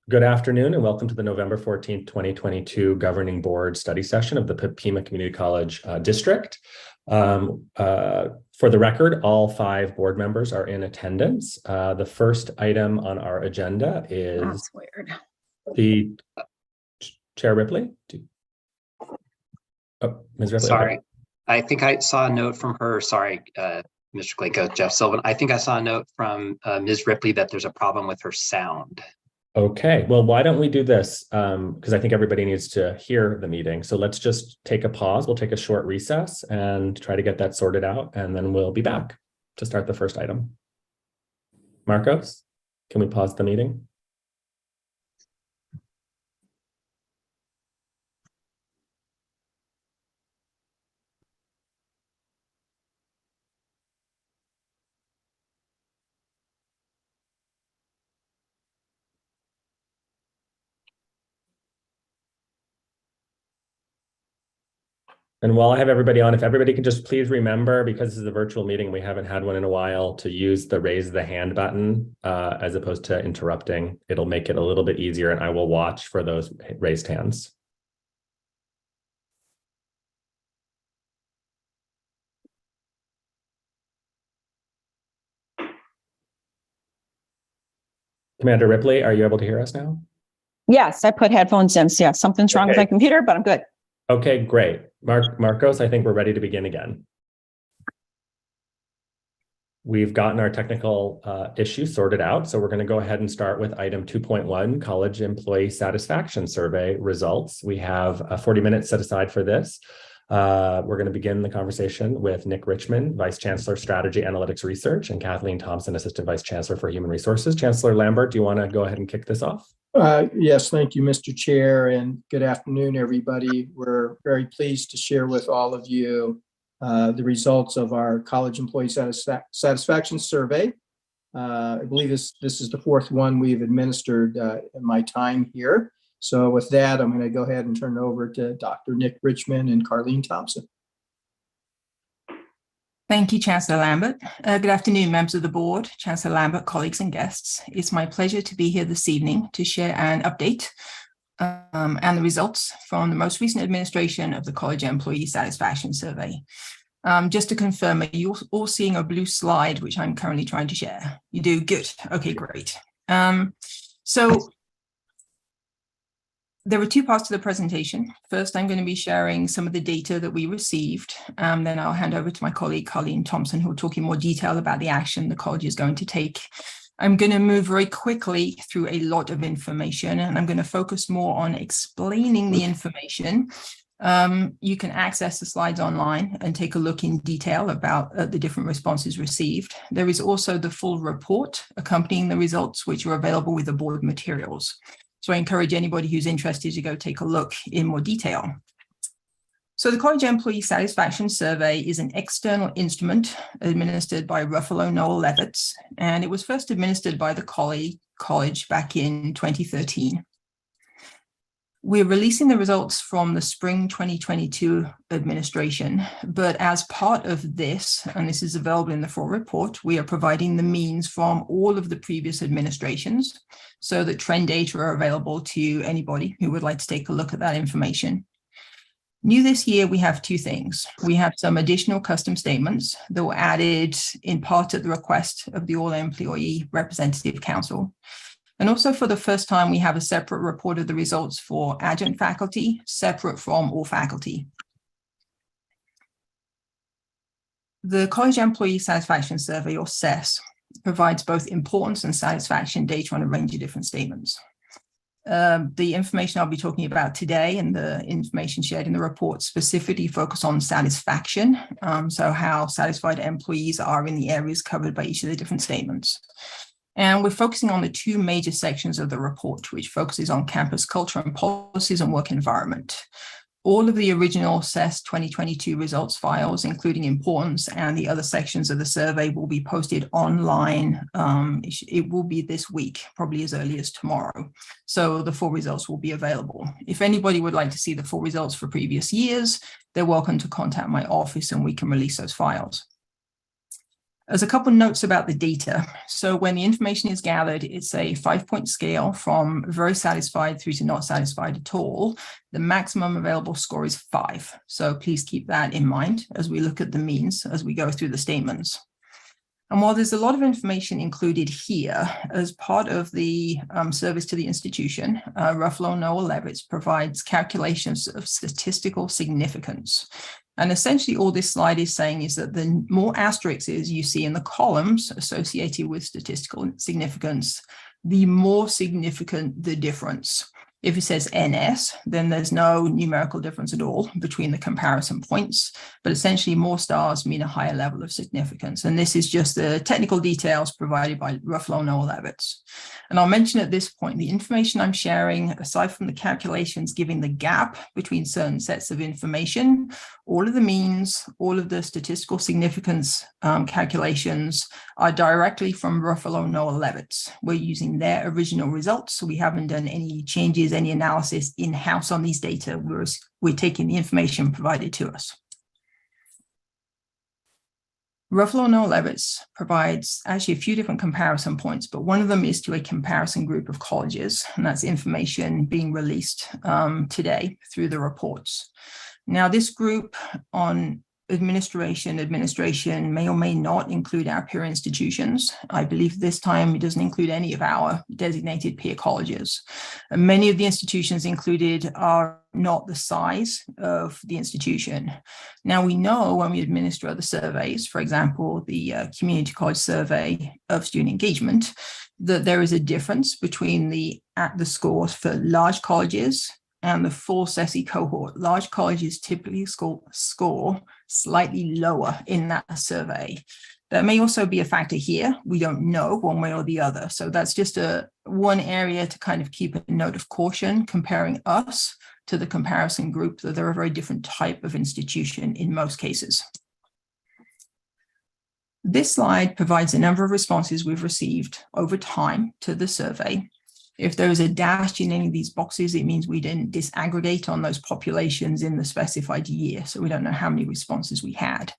Good afternoon and welcome to the November 14th, 2022 Governing Board Study Session of the Pima Community College District. For the record, all 5 board members are in attendance. The first item on our agenda is That's weird. the Chair Ripley. Oh, Ms. Ripley. Sorry, okay. I think I saw a note from her. Sorry, Mr. Glencoe, Jeff Sylvan. I think I saw a note from Ms. Ripley that there's a problem with her sound. Okay, well, why don't we do this? Because I think everybody needs to hear the meeting. So let's just take a pause. We'll take a short recess and try to get that sorted out. And then we'll be back to start the first item. Marcos, can we pause the meeting? And while I have everybody on, if everybody can just please remember, because this is a virtual meeting, we haven't had one in a while, to use the raise the hand button as opposed to interrupting. It'll make it a little bit easier, and I will watch for those raised hands. Commander Ripley, are you able to hear us now? Yes, I put headphones in. So yeah, something's wrong with my computer, but I'm good. Okay, great. Marcos, I think we're ready to begin again. We've gotten our technical issue sorted out, so we're going to go ahead and start with item 2.1, College Employee Satisfaction Survey results. We have 40 minutes set aside for this. We're going to begin the conversation with Nick Richmond, Vice Chancellor, Strategy Analytics Research, and Kathleen Thompson, Assistant Vice Chancellor for Human Resources. Chancellor Lambert, do you want to go ahead and kick this off? Yes, thank you, Mr. Chair, and good afternoon, everybody. We're very pleased to share with all of you the results of our College Employee Satisfaction Survey. I believe this is the 4th one we've administered in my time here. So with that, I'm going to go ahead and turn it over to Dr. Nick Richmond and Carleen Thompson. Thank you, Chancellor Lambert. Good afternoon, members of the board, Chancellor Lambert, colleagues and guests. It's my pleasure to be here this evening to share an update and the results from the most recent administration of the College Employee Satisfaction Survey. Just to confirm, are you all seeing a blue slide, which I'm currently trying to share? You do? Good. Okay, great. So there are 2 parts to the presentation. First, I'm going to be sharing some of the data that we received. Then I'll hand over to my colleague, Carleen Thompson, who will talk in more detail about the action the college is going to take. I'm going to move very quickly through a lot of information, and I'm going to focus more on explaining the information. You can access the slides online and take a look in detail about the different responses received. There is also the full report accompanying the results, which are available with the board materials. So I encourage anybody who's interested to go take a look in more detail. So the College Employee Satisfaction Survey is an external instrument administered by Ruffalo Noel Levitz, and it was first administered by the college back in 2013. We're releasing the results from the spring 2022 administration, but as part of this, and this is available in the full report, we are providing the means from all of the previous administrations so that trend data are available to anybody who would like to take a look at that information. New this year, we have 2 things. We have some additional custom statements that were added in part at the request of the All Employee Representative Council. And also for the first time, we have a separate report of the results for adjunct faculty, separate from all faculty. The College Employee Satisfaction Survey, or CES, provides both importance and satisfaction data on a range of different statements. The information I'll be talking about today and the information shared in the report specifically focus on satisfaction, so how satisfied employees are in the areas covered by each of the different statements. And we're focusing on the 2 major sections of the report, which focuses on campus culture and policies and work environment. All of the original CES 2022 results files, including importance and the other sections of the survey, will be posted online. It will be this week, probably as early as tomorrow. So the full results will be available. If anybody would like to see the full results for previous years, they're welcome to contact my office and we can release those files. As a couple notes about the data. So when the information is gathered, it's a 5-point scale from very satisfied through to not satisfied at all. The maximum available score is 5. So please keep that in mind as we look at the means as we go through the statements. And while there's a lot of information included here, as part of the service to the institution, Ruffalo Noel Levitz provides calculations of statistical significance. And essentially all this slide is saying is that the more asterisks you see in the columns associated with statistical significance, the more significant the difference. If it says NS, then there's no numerical difference at all between the comparison points, but essentially more stars mean a higher level of significance. And this is just the technical details provided by Ruffalo Noel Levitz. And I'll mention at this point, the information I'm sharing, aside from the calculations giving the gap between certain sets of information, all of the means, all of the statistical significance calculations are directly from Ruffalo Noel Levitz. We're using their original results, so we haven't done any changes, any analysis in-house on these data. We're taking the information provided to us. Ruffalo Noel Levitz provides actually a few different comparison points, but one of them is to a comparison group of colleges, and that's information being released today through the reports. Now, this group on administration may or may not include our peer institutions. I believe this time it doesn't include any of our designated peer colleges. And many of the institutions included are not the size of the institution. Now, we know when we administer other surveys, for example, the Community College Survey of Student Engagement, that there is a difference between the scores for large colleges and the full SESI cohort. Large colleges typically score slightly lower in that survey. That may also be a factor here. We don't know one way or the other. So that's just one area to kind of keep a note of caution comparing us to the comparison group, that they're a very different type of institution in most cases. This slide provides a number of responses we've received over time to the survey. If there is a dash in any of these boxes, it means we didn't disaggregate on those populations in the specified year, so we don't know how many responses we had.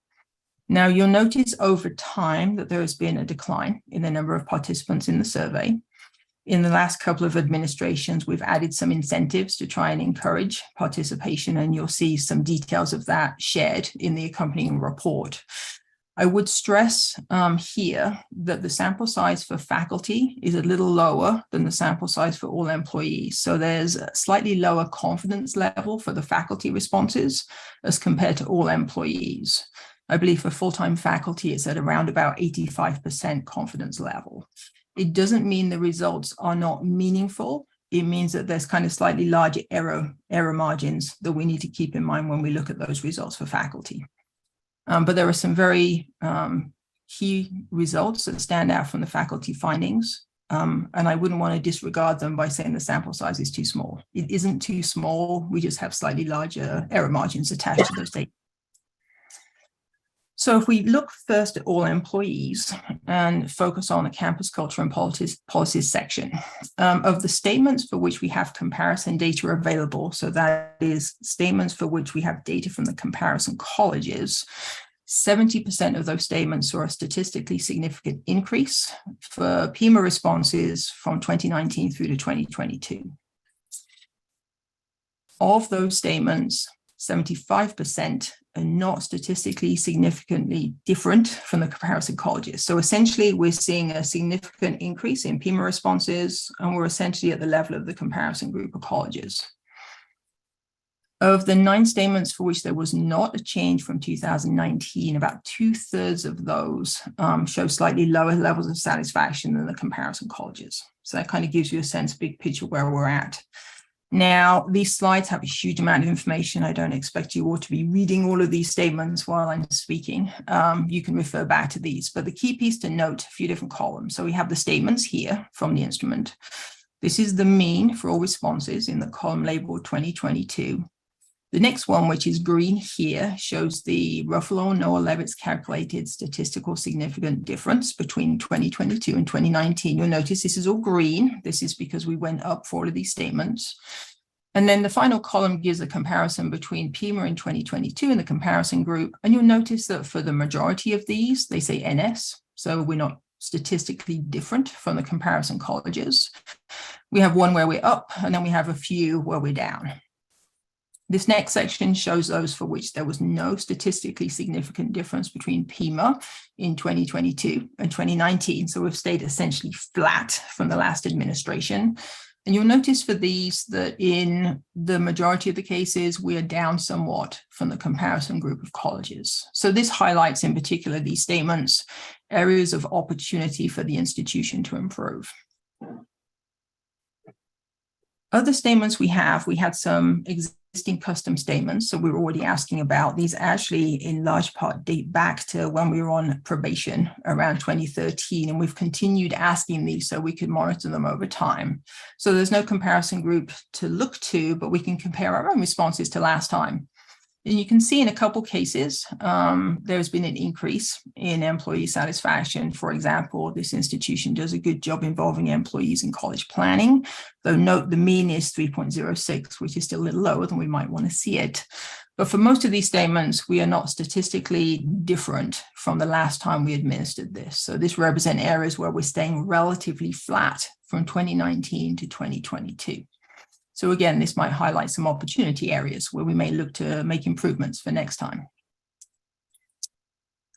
Now, you'll notice over time that there has been a decline in the number of participants in the survey. In the last couple of administrations, we've added some incentives to try and encourage participation, and you'll see some details of that shared in the accompanying report. I would stress here that the sample size for faculty is a little lower than the sample size for all employees. So there's a slightly lower confidence level for the faculty responses as compared to all employees. I believe for full-time faculty, it's at around about 85% confidence level. It doesn't mean the results are not meaningful. It means that there's kind of slightly larger error margins that we need to keep in mind when we look at those results for faculty. But there are some very key results that stand out from the faculty findings. And I wouldn't want to disregard them by saying the sample size is too small. It isn't too small. We just have slightly larger error margins attached to those data. So if we look first at all employees and focus on the campus culture and policies section, of the statements for which we have comparison data available, so that is statements for which we have data from the comparison colleges, 70% of those statements saw a statistically significant increase for Pima responses from 2019 through to 2022. Of those statements, 75% are not statistically significantly different from the comparison colleges. So essentially, we're seeing a significant increase in Pima responses, and we're essentially at the level of the comparison group of colleges. Of the 9 statements for which there was not a change from 2019, about 2/3 of those show slightly lower levels of satisfaction than the comparison colleges. So that kind of gives you a sense, big picture, where we're at. Now, these slides have a huge amount of information. I don't expect you all to be reading all of these statements while I'm speaking. You can refer back to these, but the key piece to note, a few different columns. So we have the statements here from the instrument. This is the mean for all responses in the column labeled 2022. The next one, which is green here, shows the Ruffalo Noel Levitz calculated statistical significant difference between 2022 and 2019. You'll notice this is all green. This is because we went up for all of these statements. And then the final column gives a comparison between Pima in 2022 and the comparison group. And you'll notice that for the majority of these, they say NS. So we're not statistically different from the comparison colleges. We have one where we're up, and then we have a few where we're down. This next section shows those for which there was no statistically significant difference between Pima in 2022 and 2019. So we've stayed essentially flat from the last administration. And you'll notice for these that in the majority of the cases, we are down somewhat from the comparison group of colleges. So this highlights in particular these statements, areas of opportunity for the institution to improve. Other statements we had some existing custom statements. So we were already asking about these, actually in large part date back to when we were on probation around 2013. And we've continued asking these so we could monitor them over time. So there's no comparison group to look to, but we can compare our own responses to last time. And you can see in a couple cases, there's been an increase in employee satisfaction. For example, this institution does a good job involving employees in college planning, though note the mean is 3.06, which is still a little lower than we might want to see it. But for most of these statements, we are not statistically different from the last time we administered this. So this represents areas where we're staying relatively flat from 2019 to 2022. So again, this might highlight some opportunity areas where we may look to make improvements for next time.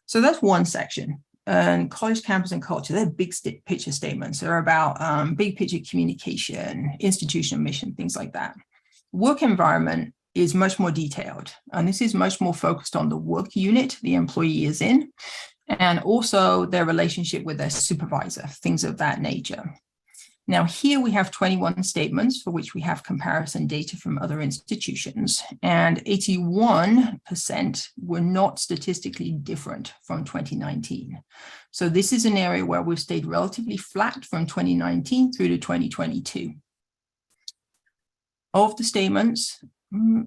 So that's one section. And college campus and culture, they're big picture statements. They're about big picture communication, institutional mission, things like that. Work environment is much more detailed. And this is much more focused on the work unit the employee is in, and also their relationship with their supervisor, things of that nature. Now, here we have 21 statements for which we have comparison data from other institutions, and 81% were not statistically different from 2019. So this is an area where we've stayed relatively flat from 2019 through to 2022. Of the statements, a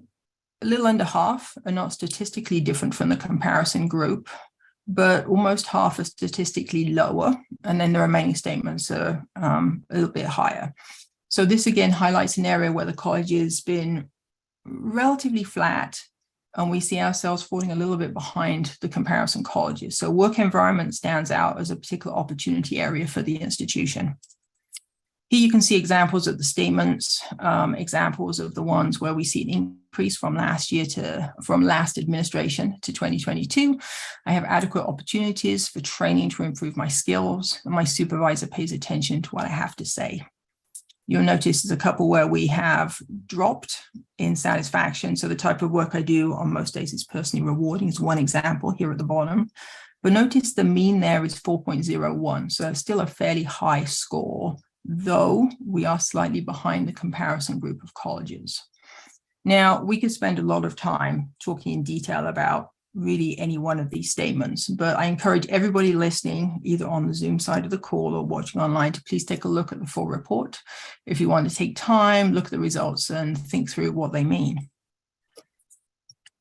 little under half are not statistically different from the comparison group, but almost half are statistically lower, and then the remaining statements are a little bit higher. So this again highlights an area where the college has been relatively flat, and we see ourselves falling a little bit behind the comparison colleges. So work environment stands out as a particular opportunity area for the institution. Here you can see examples of the statements, examples of the ones where we see an increase from last administration to 2022. I have adequate opportunities for training to improve my skills, and my supervisor pays attention to what I have to say. You'll notice there's a couple where we have dropped in satisfaction. So the type of work I do on most days is personally rewarding is one example here at the bottom. But notice the mean there is 4.01, so still a fairly high score, though we are slightly behind the comparison group of colleges. Now, we could spend a lot of time talking in detail about really any one of these statements, but I encourage everybody listening, either on the Zoom side of the call or watching online, to please take a look at the full report. If you want to take time, look at the results and think through what they mean.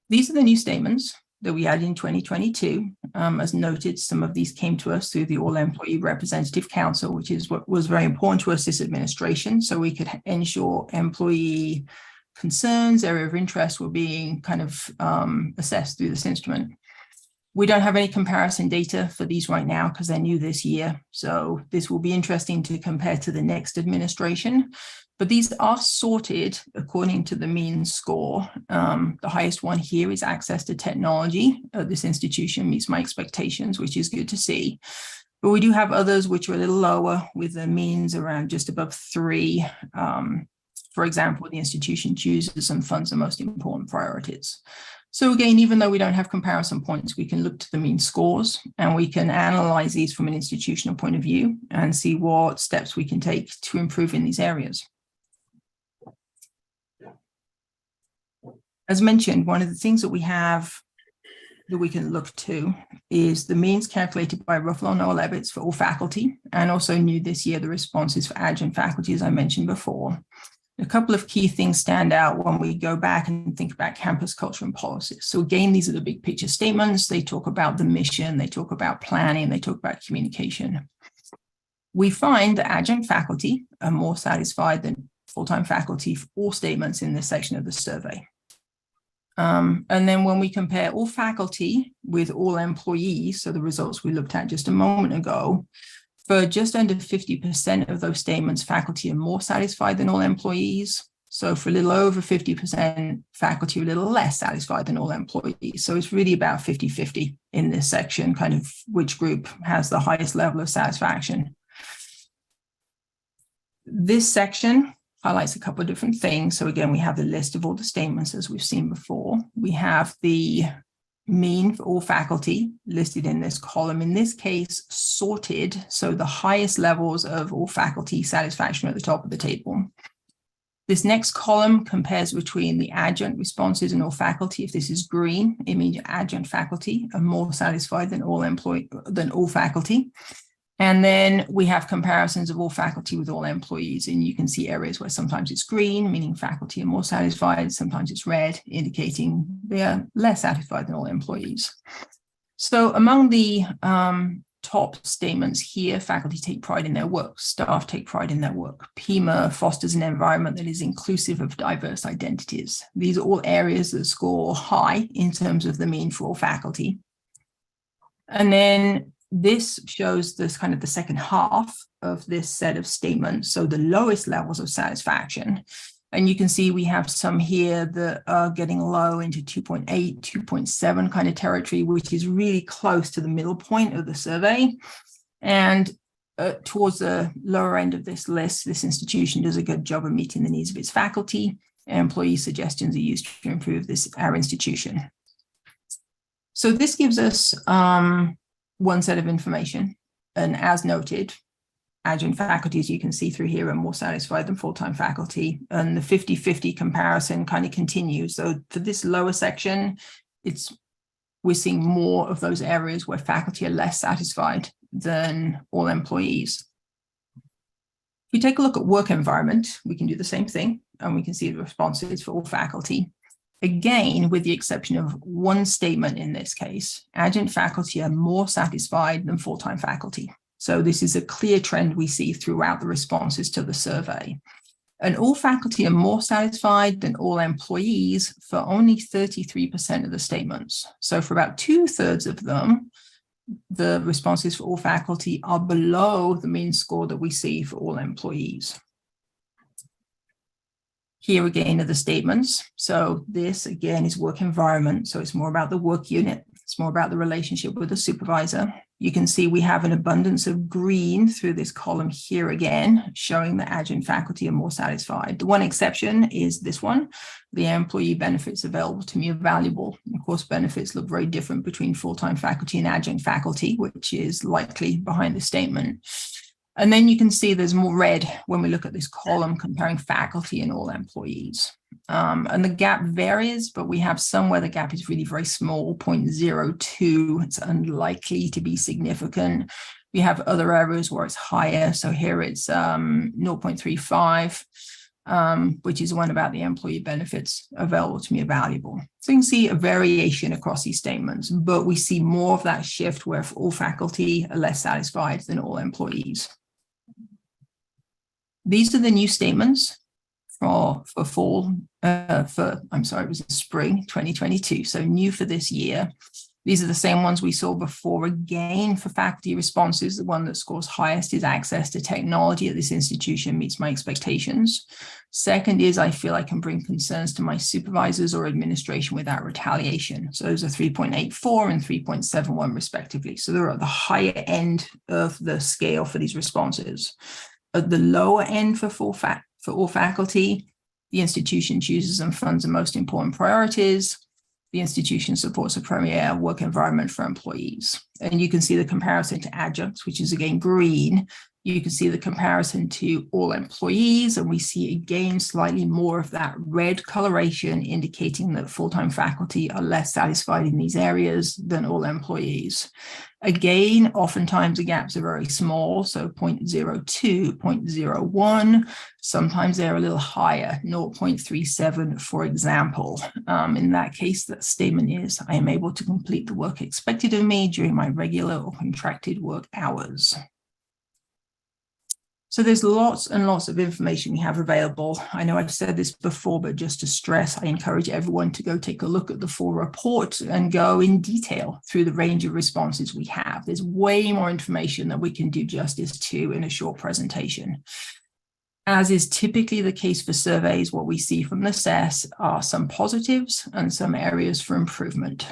These are the new statements that we added in 2022. As noted, some of these came to us through the All Employee Representative Council, which is what was very important to us this administration, so we could ensure employee concerns, area of interest were being kind of assessed through this instrument. We don't have any comparison data for these right now because they're new this year. So this will be interesting to compare to the next administration. But these are sorted according to the mean score. The highest one here is access to technology. This institution meets my expectations, which is good to see. But we do have others which are a little lower with the means around just above 3. For example, the institution chooses and funds the most important priorities. So again, even though we don't have comparison points, we can look to the mean scores and we can analyze these from an institutional point of view and see what steps we can take to improve in these areas. As mentioned, one of the things that we have that we can look to is the means calculated by Ruffalo and Noel-Ebbets for all faculty, and also new this year, the responses for adjunct faculty, as I mentioned before. A couple of key things stand out when we go back and think about campus culture and policies. So again, these are the big picture statements. They talk about the mission, they talk about planning, they talk about communication. We find that adjunct faculty are more satisfied than full-time faculty for all statements in this section of the survey. And then when we compare all faculty with all employees, so the results we looked at just a moment ago, for just under 50% of those statements, faculty are more satisfied than all employees. So for a little over 50%, faculty are a little less satisfied than all employees. So it's really about 50-50 in this section, kind of which group has the highest level of satisfaction. This section highlights a couple of different things. So again, we have the list of all the statements as we've seen before. We have the mean for all faculty listed in this column, in this case, sorted. So the highest levels of all faculty satisfaction are at the top of the table. This next column compares between the adjunct responses and all faculty. If this is green, it means adjunct faculty are more satisfied than all faculty. And then we have comparisons of all faculty with all employees. And you can see areas where sometimes it's green, meaning faculty are more satisfied. Sometimes it's red, indicating they are less satisfied than all employees. So among the top statements here, faculty take pride in their work, staff take pride in their work. Pima fosters an environment that is inclusive of diverse identities. These are all areas that score high in terms of the mean for all faculty. And then this shows this kind of the second half of this set of statements. So the lowest levels of satisfaction. And you can see we have some here that are getting low into 2.8, 2.7 kind of territory, which is really close to the middle point of the survey. And towards the lower end of this list, this institution does a good job of meeting the needs of its faculty. And employee suggestions are used to improve our institution. So this gives us one set of information. And as noted, adjunct faculty, as you can see through here, are more satisfied than full-time faculty. And the 50-50 comparison kind of continues. So for this lower section, we're seeing more of those areas where faculty are less satisfied than all employees. If we take a look at work environment, we can do the same thing, and we can see the responses for all faculty. Again, with the exception of one statement in this case, adjunct faculty are more satisfied than full-time faculty. So this is a clear trend we see throughout the responses to the survey. And all faculty are more satisfied than all employees for only 33% of the statements. So for about 2/3 of them, the responses for all faculty are below the mean score that we see for all employees. Here again are the statements. So this again is work environment. So it's more about the work unit. It's more about the relationship with the supervisor. You can see we have an abundance of green through this column here again, showing that adjunct faculty are more satisfied. The one exception is this one. The employee benefits available to me are valuable. Of course, benefits look very different between full-time faculty and adjunct faculty, which is likely behind the statement. And then you can see there's more red when we look at this column comparing faculty and all employees. And the gap varies, but we have some where the gap is really very small, 0.02. It's unlikely to be significant. We have other areas where it's higher. So here it's 0.35, which is one about the employee benefits available to me are valuable. So you can see a variation across these statements, but we see more of that shift where all faculty are less satisfied than all employees. These are the new statements for spring 2022. So new for this year. These are the same ones we saw before. Again, for faculty responses, the one that scores highest is access to technology at this institution meets my expectations. Second is I feel I can bring concerns to my supervisors or administration without retaliation. So those are 3.84 and 3.71 respectively. So they're at the higher end of the scale for these responses. At the lower end for all faculty, the institution chooses and funds the most important priorities. The institution supports a premier work environment for employees. And you can see the comparison to adjuncts, which is again green. You can see the comparison to all employees, and we see again slightly more of that red coloration indicating that full-time faculty are less satisfied in these areas than all employees. Again, oftentimes the gaps are very small, so 0.02, 0.01. Sometimes they're a little higher, 0.37, for example. In that case, that statement is, I am able to complete the work expected of me during my regular or contracted work hours. So there's lots and lots of information we have available. I know I've said this before, but just to stress, I encourage everyone to go take a look at the full report and go in detail through the range of responses we have. There's way more information that we can do justice to in a short presentation. As is typically the case for surveys, what we see from the SES are some positives and some areas for improvement.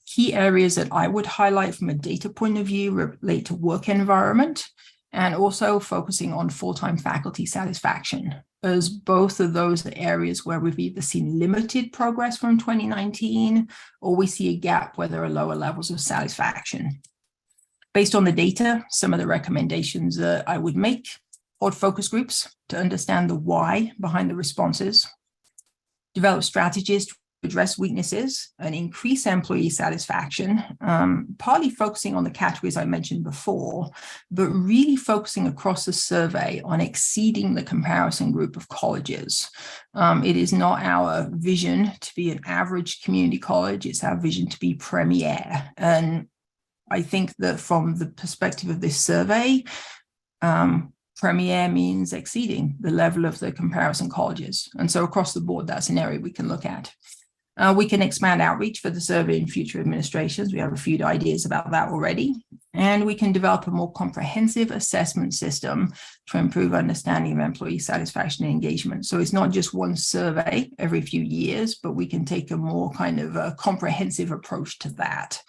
Key areas that I would highlight from a data point of view relate to work environment and also focusing on full-time faculty satisfaction, as both of those are areas where we've either seen limited progress from 2019 or we see a gap where there are lower levels of satisfaction. Based on the data, some of the recommendations that I would make: hold focus groups to understand the why behind the responses, develop strategies to address weaknesses and increase employee satisfaction, partly focusing on the categories I mentioned before, but really focusing across the survey on exceeding the comparison group of colleges. It is not our vision to be an average community college, it's our vision to be premier. And I think that from the perspective of this survey, premier means exceeding the level of the comparison colleges. And so across the board, that's an area we can look at. We can expand outreach for the survey in future administrations. We have a few ideas about that already. And we can develop a more comprehensive assessment system to improve understanding of employee satisfaction and engagement. So it's not just one survey every few years, but we can take a more kind of a comprehensive approach to that.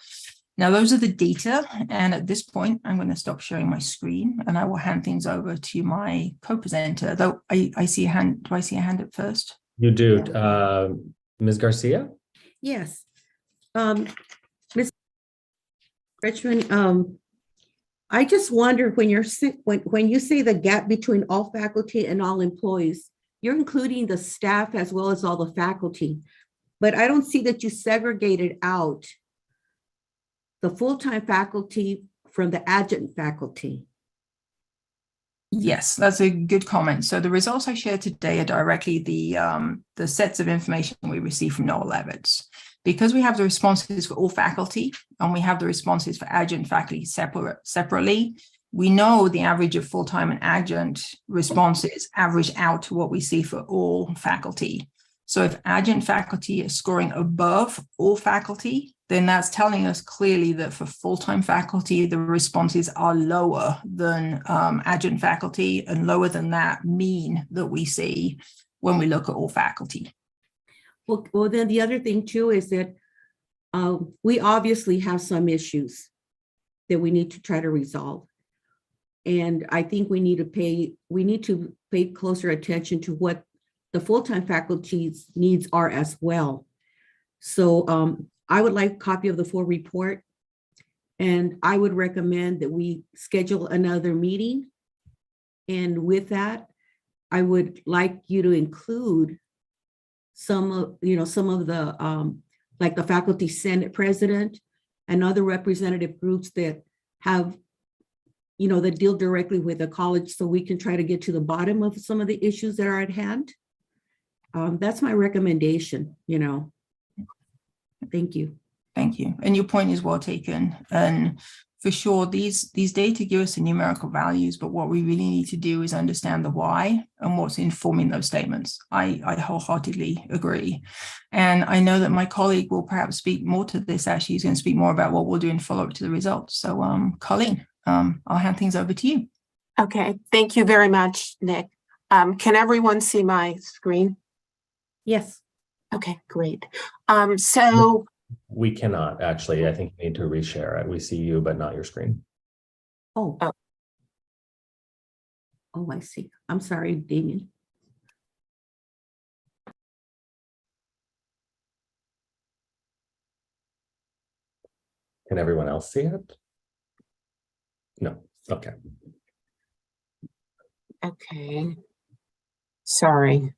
Now, those are the data. And at this point, I'm going to stop sharing my screen and I will hand things over to my co-presenter, though I see a hand. Do I see a hand up first? You do. Ms. Garcia? Yes. Ms. Richmond, I just wonder when you say the gap between all faculty and all employees, you're including the staff as well as all the faculty, but I don't see that you segregated out the full-time faculty from the adjunct faculty. Yes, that's a good comment. So the results I shared today are directly the sets of information we receive from Noel Levitt. Because we have the responses for all faculty and we have the responses for adjunct faculty separately, we know the average of full-time and adjunct responses average out to what we see for all faculty. So if adjunct faculty is scoring above all faculty, then that's telling us clearly that for full-time faculty, the responses are lower than adjunct faculty and lower than that mean that we see when we look at all faculty. Well, then the other thing too is that we obviously have some issues that we need to try to resolve. And I think we need to pay closer attention to what the full-time faculty's needs are as well. So I would like a copy of the full report, and I would recommend that we schedule another meeting. And with that, I would like you to include some of the like the faculty senate president and other representative groups that have, that deal directly with the college, so we can try to get to the bottom of some of the issues that are at hand. That's my recommendation, Thank you. Thank you. And your point is well taken. And for sure, these data give us the numerical values, but what we really need to do is understand the why and what's informing those statements. I wholeheartedly agree. And I know that my colleague will perhaps speak more to this. Actually, he's going to speak more about what we'll do in follow-up to the results. So Colleen, I'll hand things over to you. Okay, thank you very much, Nick. Can everyone see my screen? Yes. Okay, great. So We cannot actually. I think you need to reshare it. We see you, but not your screen. Oh, I see. I'm sorry, Damien. Can everyone else see it? No. Okay. okay. Sorry.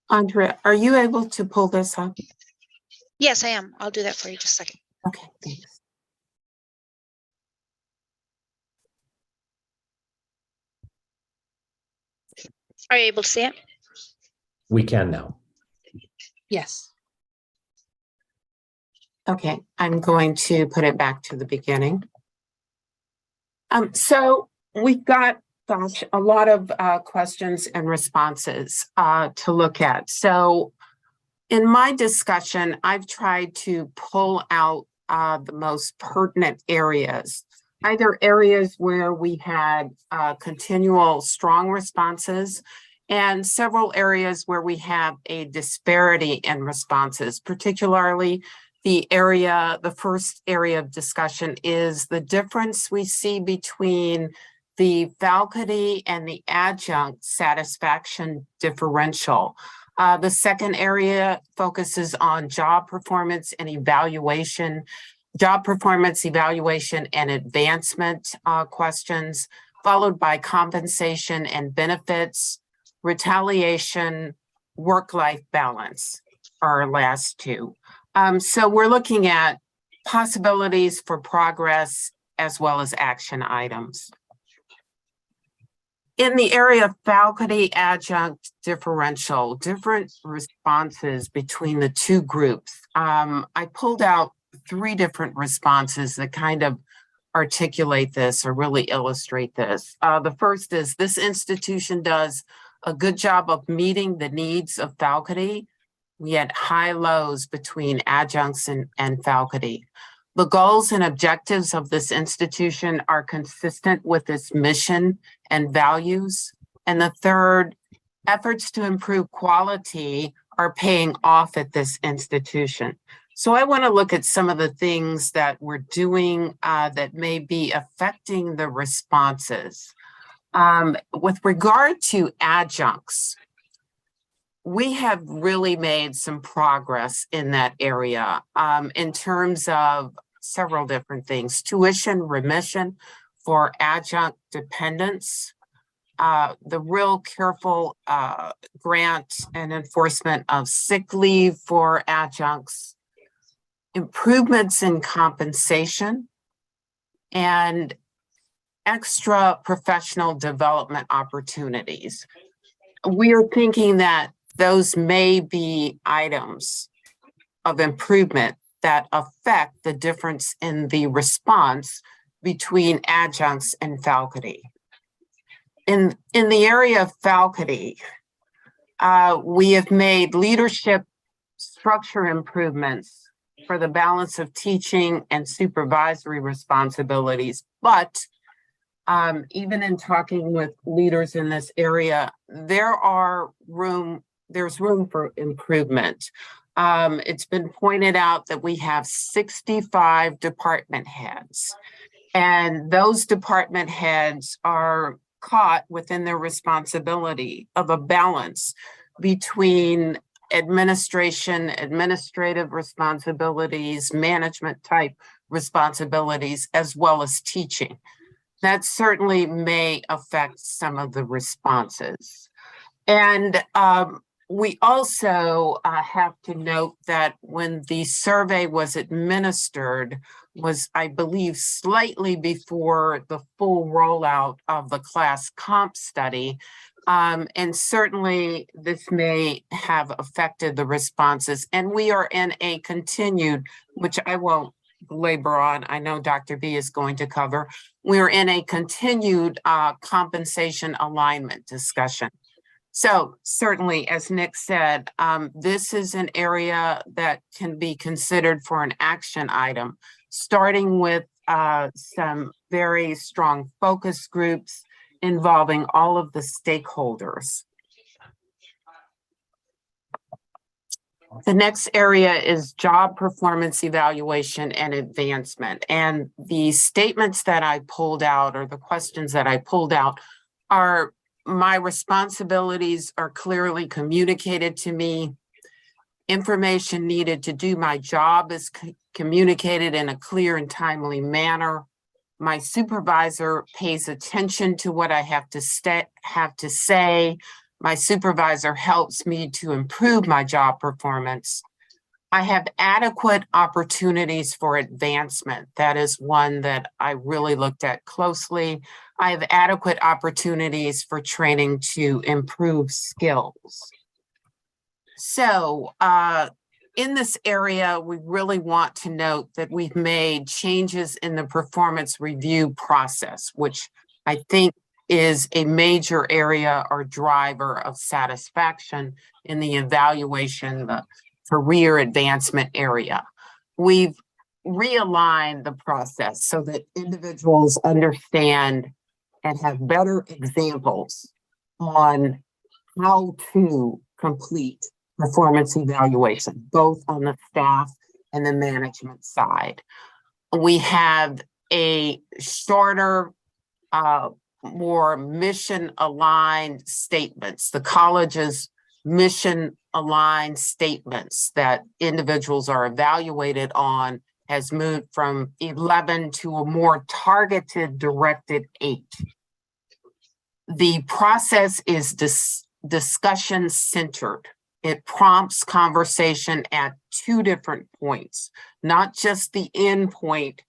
Andrea, are you able to pull this up? Yes, I am. I'll do that for you just a second. Okay, thanks. Are you able to see it? We can now. Yes. Okay, I'm going to put it back to the beginning. So we've got, gosh, a lot of questions and responses to look at. So in my discussion, I've tried to pull out the most pertinent areas, either areas where we had continual strong responses and several areas where we have a disparity in responses, particularly the first area of discussion is the difference we see between the faculty and the adjunct satisfaction differential. The second area focuses on job performance and evaluation, and advancement questions, followed by compensation and benefits, retaliation, work-life balance are our last two. So we're looking at possibilities for progress as well as action items. In the area of faculty adjunct differential, different responses between the two groups. I pulled out 3 different responses that kind of articulate this or really illustrate this. The first is this institution does a good job of meeting the needs of faculty. We had high lows between adjuncts and faculty. The goals and objectives of this institution are consistent with its mission and values. And the third, efforts to improve quality are paying off at this institution. So I want to look at some of the things that we're doing that may be affecting the responses. With regard to adjuncts, we have really made some progress in that area in terms of several different things. Tuition remission for adjunct dependents, the real careful grant and enforcement of sick leave for adjuncts, improvements in compensation, and extra professional development opportunities. We are thinking that those may be items of improvement that affect the difference in the response between adjuncts and faculty. In the area of faculty, we have made leadership structure improvements for the balance of teaching and supervisory responsibilities. But even in talking with leaders in this area, there's room for improvement. It's been pointed out that we have 65 department heads, and those department heads are caught within their responsibility of a balance between administrative responsibilities, management type responsibilities, as well as teaching. That certainly may affect some of the responses. And we also have to note that when the survey was administered was, I believe, slightly before the full rollout of the class comp study. And certainly this may have affected the responses. And we are in a continued, which I won't labor on, I know Dr. B is going to cover, we're in a continued compensation alignment discussion. So certainly, as Nick said, this is an area that can be considered for an action item, starting with some very strong focus groups involving all of the stakeholders. The next area is job performance evaluation and advancement. And the statements that I pulled out, or the questions that I pulled out, are my responsibilities are clearly communicated to me. Information needed to do my job is communicated in a clear and timely manner. My supervisor pays attention to what I have to say. My supervisor helps me to improve my job performance. I have adequate opportunities for advancement. That is one that I really looked at closely. I have adequate opportunities for training to improve skills. So in this area, we really want to note that we've made changes in the performance review process, which I think is a major area or driver of satisfaction in the evaluation, the career advancement area. We've realigned the process so that individuals understand and have better examples on how to complete performance evaluation, both on the staff and the management side. We have a shorter, more mission-aligned statements. The college's mission-aligned statements that individuals are evaluated on has moved from 11 to a more targeted, directed 8. The process is discussion-centered. It prompts conversation at 2 different points, not just the end point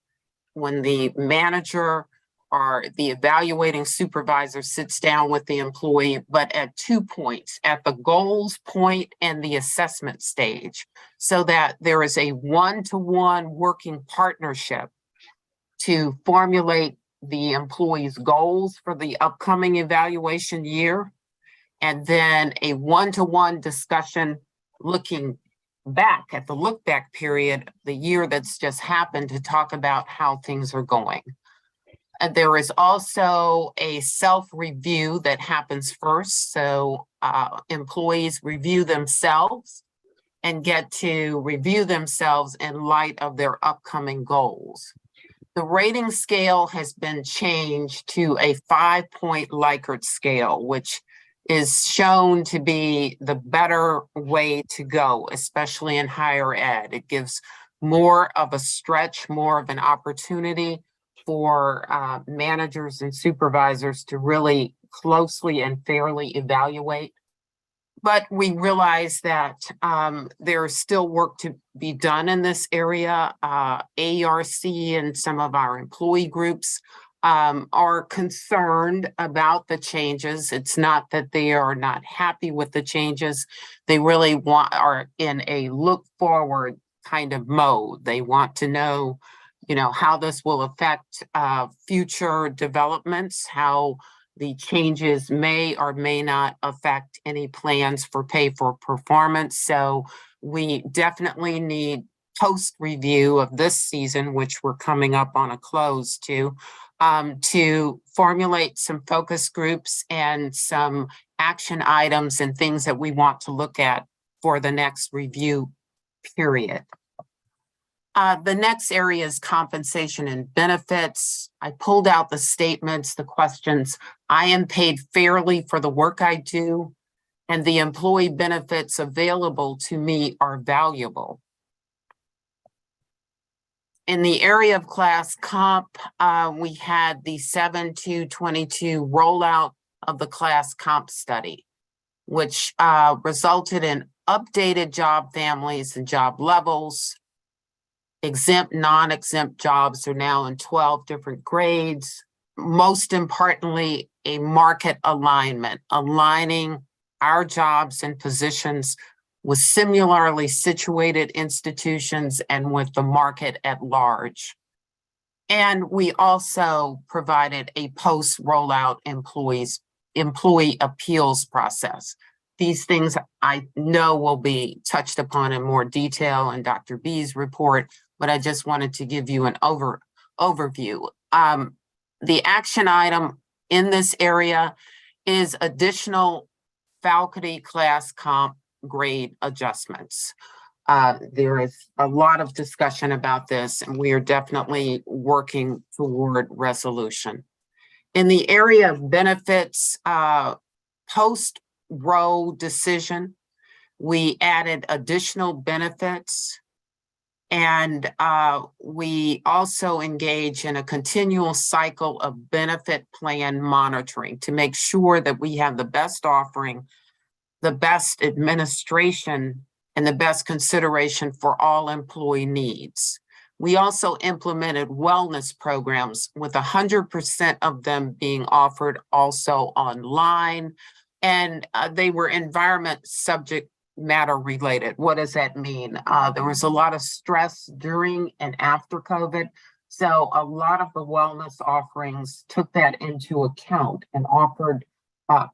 when the manager or the evaluating supervisor sits down with the employee, but at 2 points, at the goals point and the assessment stage, so that there is a one-to-one working partnership to formulate the employee's goals for the upcoming evaluation year, and then a one-to-one discussion looking back at the look back period, the year that's just happened, to talk about how things are going. And there is also a self-review that happens first. So employees review themselves and get to review themselves in light of their upcoming goals. The rating scale has been changed to a 5-point Likert scale, which is shown to be the better way to go, especially in higher ed. It gives more of a stretch, more of an opportunity for managers and supervisors to really closely and fairly evaluate. But we realize that there is still work to be done in this area. AERC and some of our employee groups are concerned about the changes. It's not that they are not happy with the changes. They really are in a look forward kind of mode. They want to know, how this will affect future developments, how the changes may or may not affect any plans for pay for performance. So we definitely need post-review of this season, which we're coming up on a close to formulate some focus groups and some action items and things that we want to look at for the next review period. The next area is compensation and benefits. I pulled out the statements, the questions. I am paid fairly for the work I do, and the employee benefits available to me are valuable. In the area of class comp, we had the 7-22 rollout of the class comp study, which resulted in updated job families and job levels. Exempt, non-exempt jobs are now in 12 different grades. Most importantly, a market alignment, aligning our jobs and positions with similarly situated institutions and with the market at large. And we also provided a post-rollout employee appeals process. These things I know will be touched upon in more detail in Dr. B's report, but I just wanted to give you an overview. The action item in this area is additional faculty class comp grade adjustments. There is a lot of discussion about this, and we are definitely working toward resolution. In the area of benefits, post-row decision, we added additional benefits, and we also engage in a continual cycle of benefit plan monitoring to make sure that we have the best offering, the best administration, and the best consideration for all employee needs. We also implemented wellness programs with 100% of them being offered also online, and they were environment subject matter related. What does that mean? There was a lot of stress during and after COVID. So a lot of the wellness offerings took that into account and offered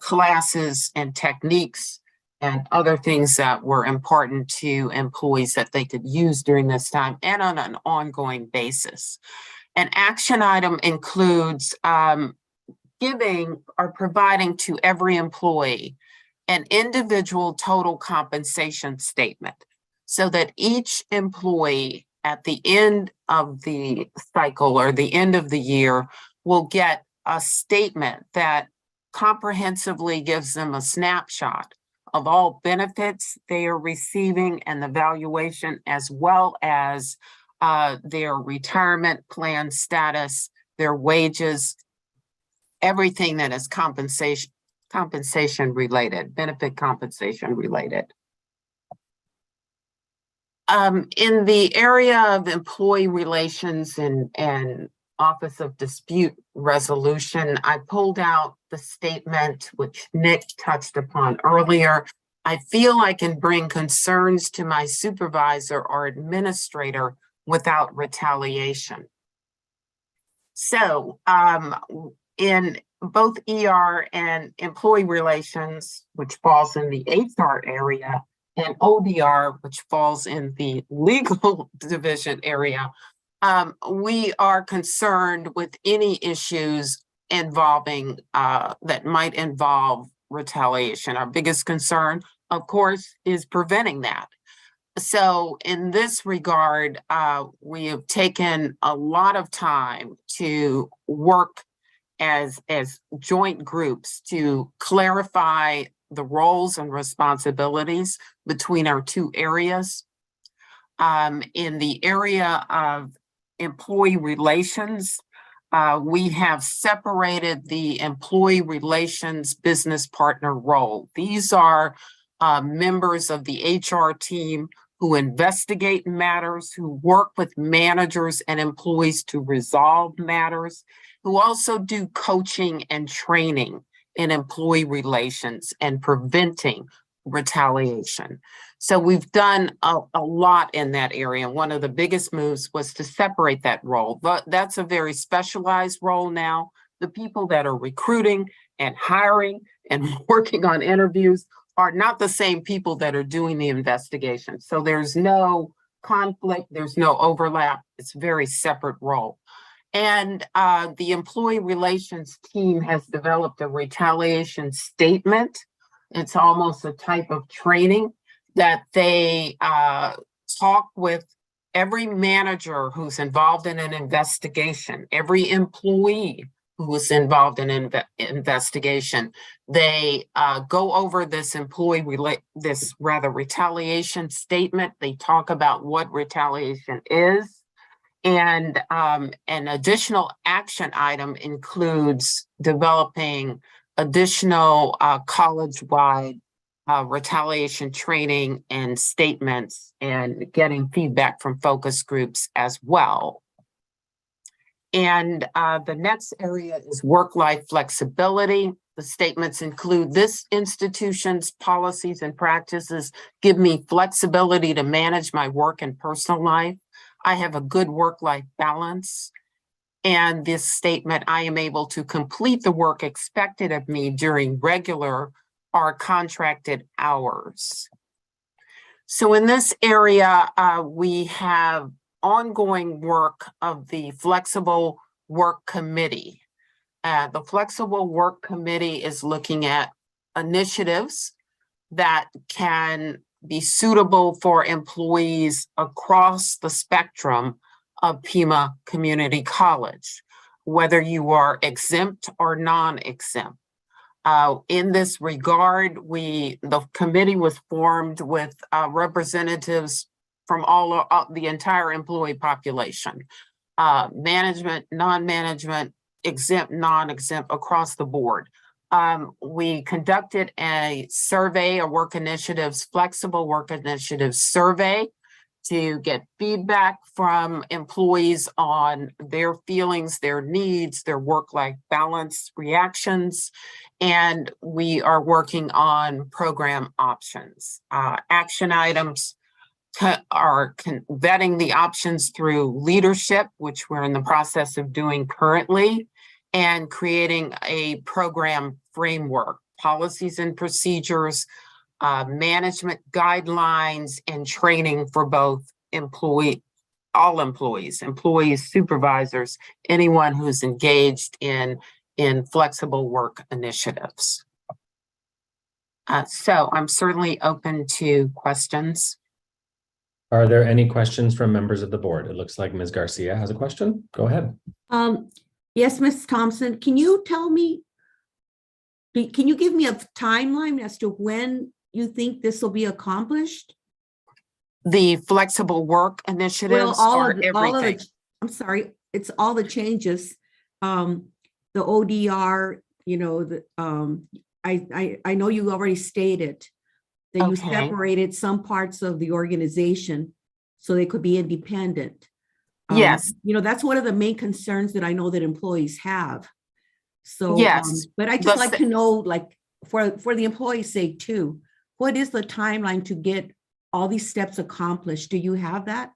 classes and techniques and other things that were important to employees that they could use during this time and on an ongoing basis. An action item includes giving or providing to every employee an individual total compensation statement so that each employee at the end of the cycle or the end of the year will get a statement that comprehensively gives them a snapshot of all benefits they are receiving and the valuation, as well as their retirement plan status, their wages, everything that is compensation related, benefit compensation related. In the area of employee relations and Office of Dispute Resolution, I pulled out the statement which Nick touched upon earlier. I feel I can bring concerns to my supervisor or administrator without retaliation. So in both ER and employee relations, which falls in the HR area, and ODR, which falls in the legal division area, we are concerned with any issues involving that might involve retaliation. Our biggest concern, of course, is preventing that. So in this regard, we have taken a lot of time to work as joint groups to clarify the roles and responsibilities between our two areas. In the area of employee relations, we have separated the employee relations business partner role. These are members of the HR team who investigate matters, who work with managers and employees to resolve matters, who also do coaching and training in employee relations and preventing retaliation. So we've done a lot in that area. One of the biggest moves was to separate that role, but that's a very specialized role now. The people that are recruiting and hiring and working on interviews are not the same people that are doing the investigation. So there's no conflict, there's no overlap. It's a very separate role. And the employee relations team has developed a retaliation statement. It's almost a type of training that they talk with every manager who's involved in an investigation, every employee who was involved in an investigation. They go over this retaliation statement. They talk about what retaliation is. And an additional action item includes developing additional college-wide retaliation training and statements and getting feedback from focus groups as well. And the next area is work-life flexibility. The statements include this institution's policies and practices give me flexibility to manage my work and personal life. I have a good work-life balance. And this statement, I am able to complete the work expected of me during regular or contracted hours. So in this area, we have ongoing work of the Flexible Work Committee. The Flexible Work Committee is looking at initiatives that can be suitable for employees across the spectrum of Pima Community College, whether you are exempt or non-exempt. In this regard, the committee was formed with representatives from all the entire employee population, management, non-management, exempt, non-exempt, across the board. We conducted a survey, a work initiatives, flexible work initiatives survey to get feedback from employees on their feelings, their needs, their work-life balance reactions, and we are working on program options. Action items are vetting the options through leadership, which we're in the process of doing currently, and creating a program framework, policies and procedures, management guidelines, and training for both all employees, supervisors, anyone who's engaged in flexible work initiatives. So I'm certainly open to questions. Are there any questions from members of the board? It looks like Ms. Garcia has a question. Go ahead. Yes, Ms. Thompson, can you give me a timeline as to when you think this will be accomplished? The flexible work initiatives everything. I'm sorry, it's all the changes. The ODR, you know, I know you already stated that you separated some parts of the organization so they could be independent. Yes. You know, that's one of the main concerns that I know that employees have. So, yes, but I just like to know, like, for the employee's sake too, what is the timeline to get all these steps accomplished? Do you have that?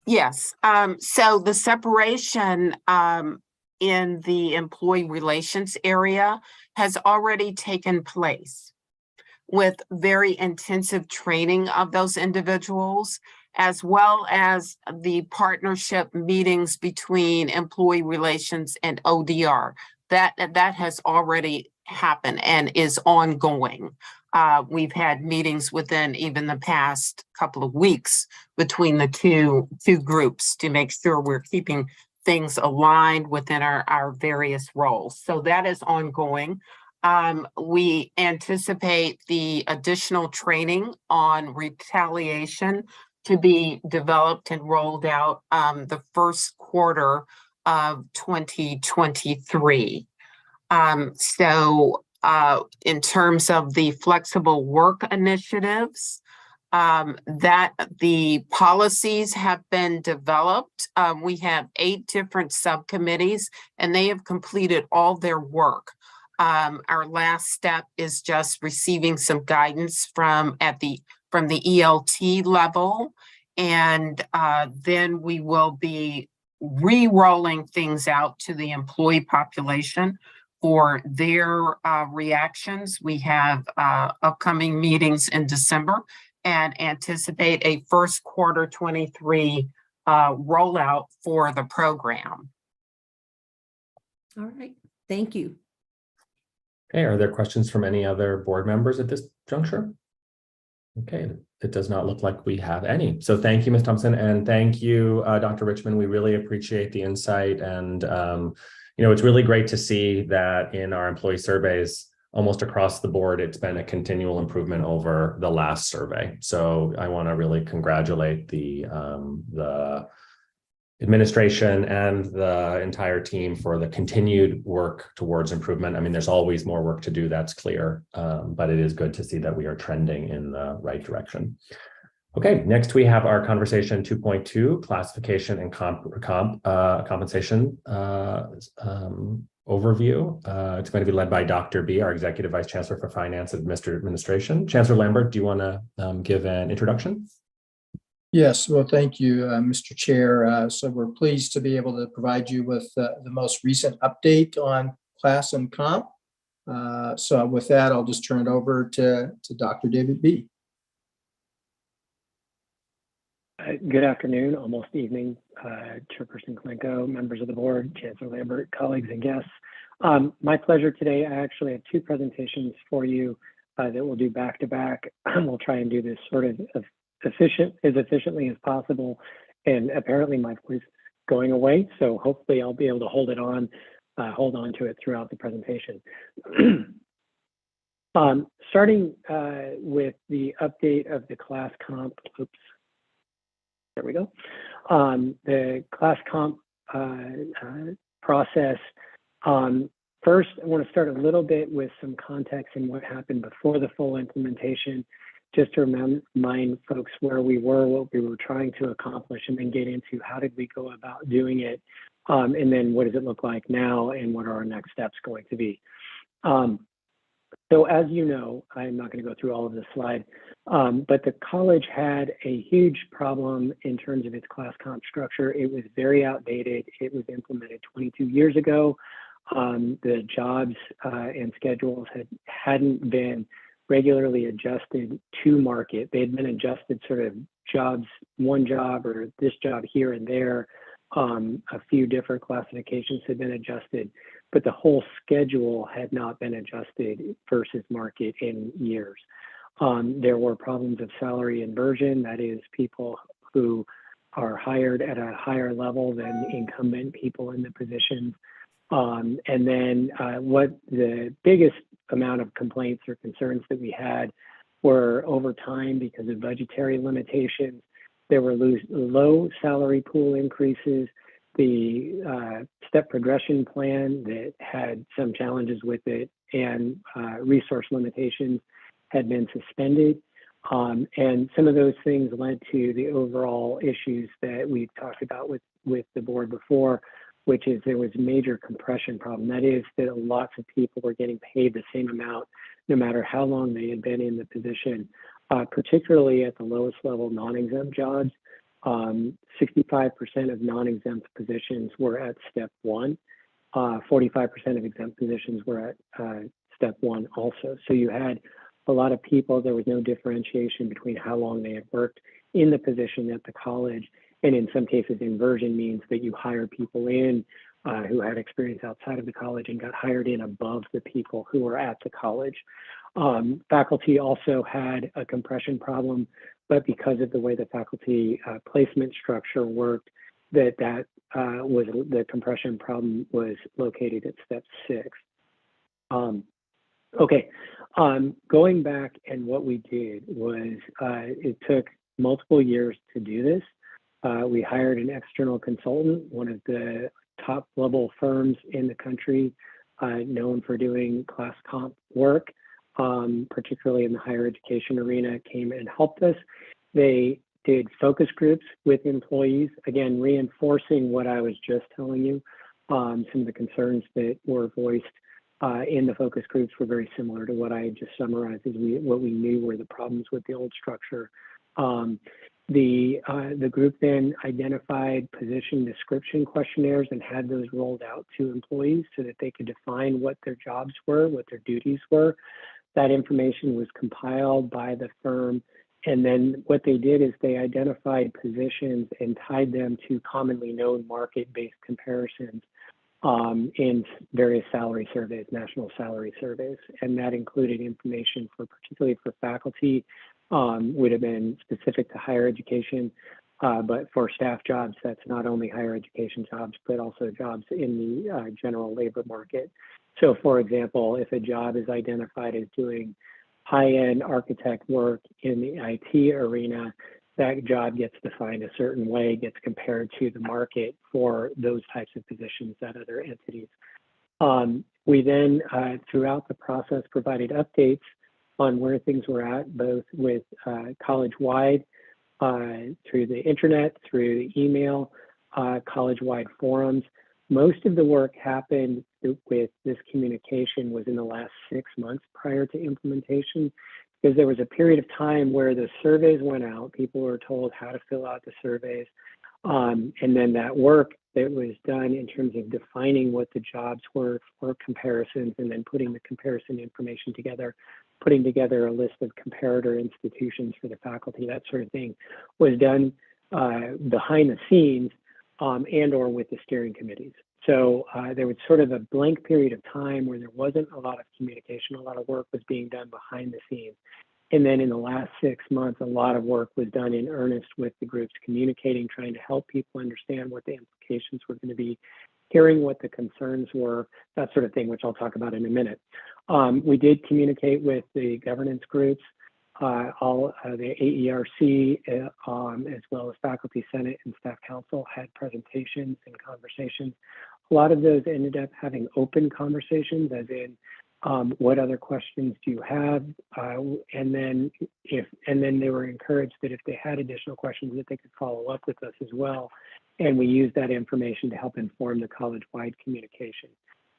Yes. So the separation in the employee relations area has already taken place with very intensive training of those individuals, as well as the partnership meetings between employee relations and ODR. That has already happened and is ongoing. We've had meetings within even the past couple of weeks between the two groups to make sure we're keeping things aligned within our various roles. So that is ongoing. We anticipate the additional training on retaliation to be developed and rolled out the first quarter of 2023. So in terms of the flexible work initiatives, that the policies have been developed. We have 8 different subcommittees and they have completed all their work. Our last step is just receiving some guidance from the ELT level, and then we will be re-rolling things out to the employee population for their reactions. We have upcoming meetings in December and anticipate a first quarter 23 rollout for the program. All right, thank you. Okay, are there questions from any other board members at this juncture? Okay, it does not look like we have any. So thank you, Ms. Thompson, and thank you, Dr. Richmond. We really appreciate the insight, and you know, it's really great to see that in our employee surveys, almost across the board, it's been a continual improvement over the last survey. So I want to really congratulate the administration and the entire team for the continued work towards improvement. I mean, there's always more work to do, that's clear, but it is good to see that we are trending in the right direction. Okay, next we have our conversation 2.2, classification and compensation overview. It's going to be led by Dr. B, our Executive Vice Chancellor for Finance and Administration. Chancellor Lambert, do you want to give an introduction? Yes, well, thank you, Mr. Chair. So we're pleased to be able to provide you with the most recent update on class and comp. So with that, I'll just turn it over to Dr. David B. Good afternoon, almost evening, Chairperson Klenko, members of the board, Chancellor Lambert, colleagues and guests. My pleasure today. I actually have 2 presentations for you that we'll do back to back. We'll try and do this sort of efficiently as possible. And apparently my voice is going away, so hopefully I'll be able to hold on to it throughout the presentation. Starting with the update of the class comp. Oops. There we go. The class comp process. First, I want to start a little bit with some context in what happened before the full implementation just to remind folks where we were, what we were trying to accomplish, and then get into how did we go about doing it, and then what does it look like now, and what are our next steps going to be. So as you know, I'm not going to go through all of this slide, but the college had a huge problem in terms of its class comp structure. It was very outdated. It was implemented 22 years ago. The jobs and schedules hadn't been regularly adjusted to market. They had been adjusted sort of jobs, one job or this job here and there. A few different classifications had been adjusted, but the whole schedule had not been adjusted versus market in years. There were problems of salary inversion, that is, people who are hired at a higher level than incumbent people in the positions. And then what the biggest amount of complaints or concerns that we had were over time because of budgetary limitations. There were low salary pool increases. The step progression plan that had some challenges with it, and resource limitations had been suspended. And some of those things led to the overall issues that we've talked about with the board before, which is there was a major compression problem. That is that lots of people were getting paid the same amount no matter how long they had been in the position, particularly at the lowest level non-exempt jobs. 65% of non-exempt positions were at step one. 45% of exempt positions were at step one also. So you had a lot of people, there was no differentiation between how long they had worked in the position at the college. And in some cases, inversion means that you hire people in who had experience outside of the college and got hired in above the people who were at the college. Faculty also had a compression problem, but because of the way the faculty placement structure worked, the compression problem was located at step 6. Going back, and what we did was it took multiple years to do this. We hired an external consultant, one of the top level firms in the country, known for doing class comp work, particularly in the higher education arena, came and helped us. They did focus groups with employees, again, reinforcing what I was just telling you. Some of the concerns that were voiced in the focus groups were very similar to what I had just summarized as what we knew were the problems with the old structure. The group then identified position description questionnaires and had those rolled out to employees so that they could define what their jobs were, what their duties were. That information was compiled by the firm. And then what they did is they identified positions and tied them to commonly known market-based comparisons in various salary surveys, national salary surveys. And that included information particularly for faculty, would have been specific to higher education, but for staff jobs, that's not only higher education jobs, but also jobs in the general labor market. So for example, if a job is identified as doing high-end architect work in the IT arena, that job gets defined a certain way, gets compared to the market for those types of positions at other entities. We then, throughout the process, provided updates on where things were at, both with college-wide, through the internet, through email, college-wide forums. Most of the work happened with this communication was in the last 6 months prior to implementation, because there was a period of time where the surveys went out, people were told how to fill out the surveys, and then that work that was done in terms of defining what the jobs were for comparisons and then putting the comparison information together, putting together a list of comparator institutions for the faculty, that sort of thing, was done behind the scenes and or with the steering committees. So there was sort of a blank period of time where there wasn't a lot of communication, a lot of work was being done behind the scenes. And then in the last 6 months, a lot of work was done in earnest with the groups, communicating, trying to help people understand what the implications were going to be, hearing what the concerns were, that sort of thing, which I'll talk about in a minute. We did communicate with the governance groups, all the AERC, as well as Faculty Senate and Staff Council had presentations and conversations. A lot of those ended up having open conversations, as in What other questions do you have? And then they were encouraged that if they had additional questions that they could follow up with us as well. And we used that information to help inform the college-wide communication.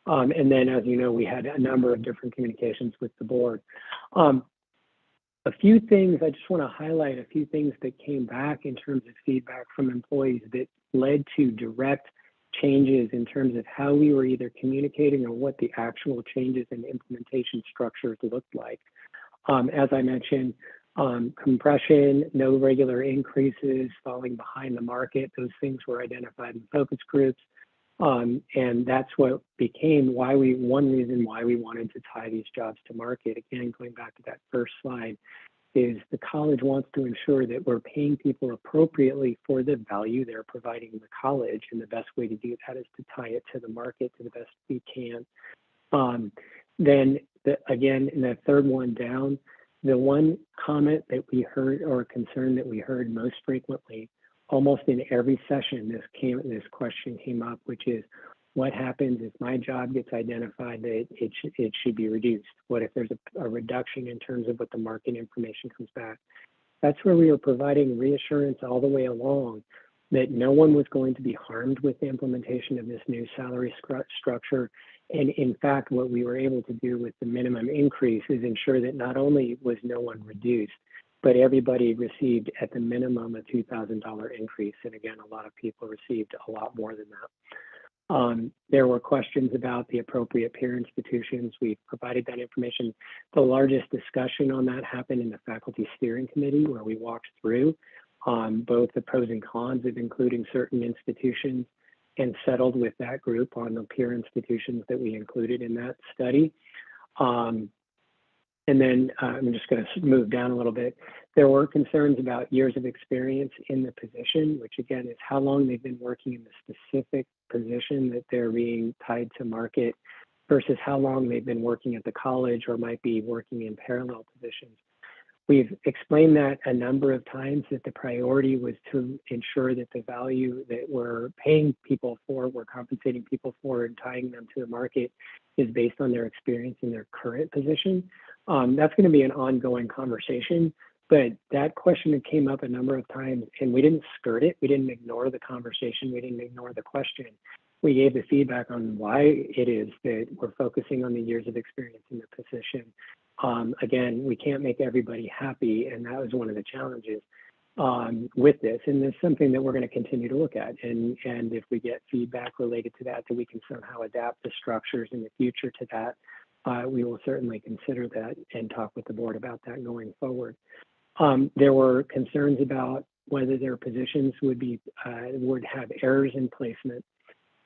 And then, as you know, we had a number of different communications with the board. A few things, I just want to highlight a few things that came back in terms of feedback from employees that led to direct changes in terms of how we were either communicating or what the actual changes in implementation structures looked like. As I mentioned, compression, no regular increases, falling behind the market, those things were identified in focus groups. And that's what became one reason why we wanted to tie these jobs to market. Again, going back to that first slide, is the college wants to ensure that we're paying people appropriately for the value they're providing the college. And the best way to do that is to tie it to the market to the best we can. Again, in that third one down, the one comment that we heard or concern that we heard most frequently, almost in every session, this question came up, which is, what happens if my job gets identified that it should be reduced? What if there's a reduction in terms of what the market information comes back? That's where we were providing reassurance all the way along that no one was going to be harmed with the implementation of this new salary structure. And in fact, what we were able to do with the minimum increase is ensure that not only was no one reduced, but everybody received at the minimum a $2,000 increase. And again, a lot of people received a lot more than that. There were questions about the appropriate peer institutions. We provided that information. The largest discussion on that happened in the faculty steering committee, where we walked through both the pros and cons of including certain institutions and settled with that group on the peer institutions that we included in that study. And then I'm just going to move down a little bit. There were concerns about years of experience in the position, which again is how long they've been working in the specific position that they're being tied to market versus how long they've been working at the college or might be working in parallel positions. We've explained that a number of times, that the priority was to ensure that the value that we're paying people for, we're compensating people for and tying them to the market is based on their experience in their current position. That's going to be an ongoing conversation, but that question came up a number of times and we didn't skirt it. We didn't ignore the conversation. We didn't ignore the question. We gave the feedback on why it is that we're focusing on the years of experience in the position. Again, we can't make everybody happy, and that was one of the challenges with this. And it's something that we're going to continue to look at. And if we get feedback related to that, that we can somehow adapt the structures in the future to that, we will certainly consider that and talk with the board about that going forward. There were concerns about whether their positions would have errors in placement.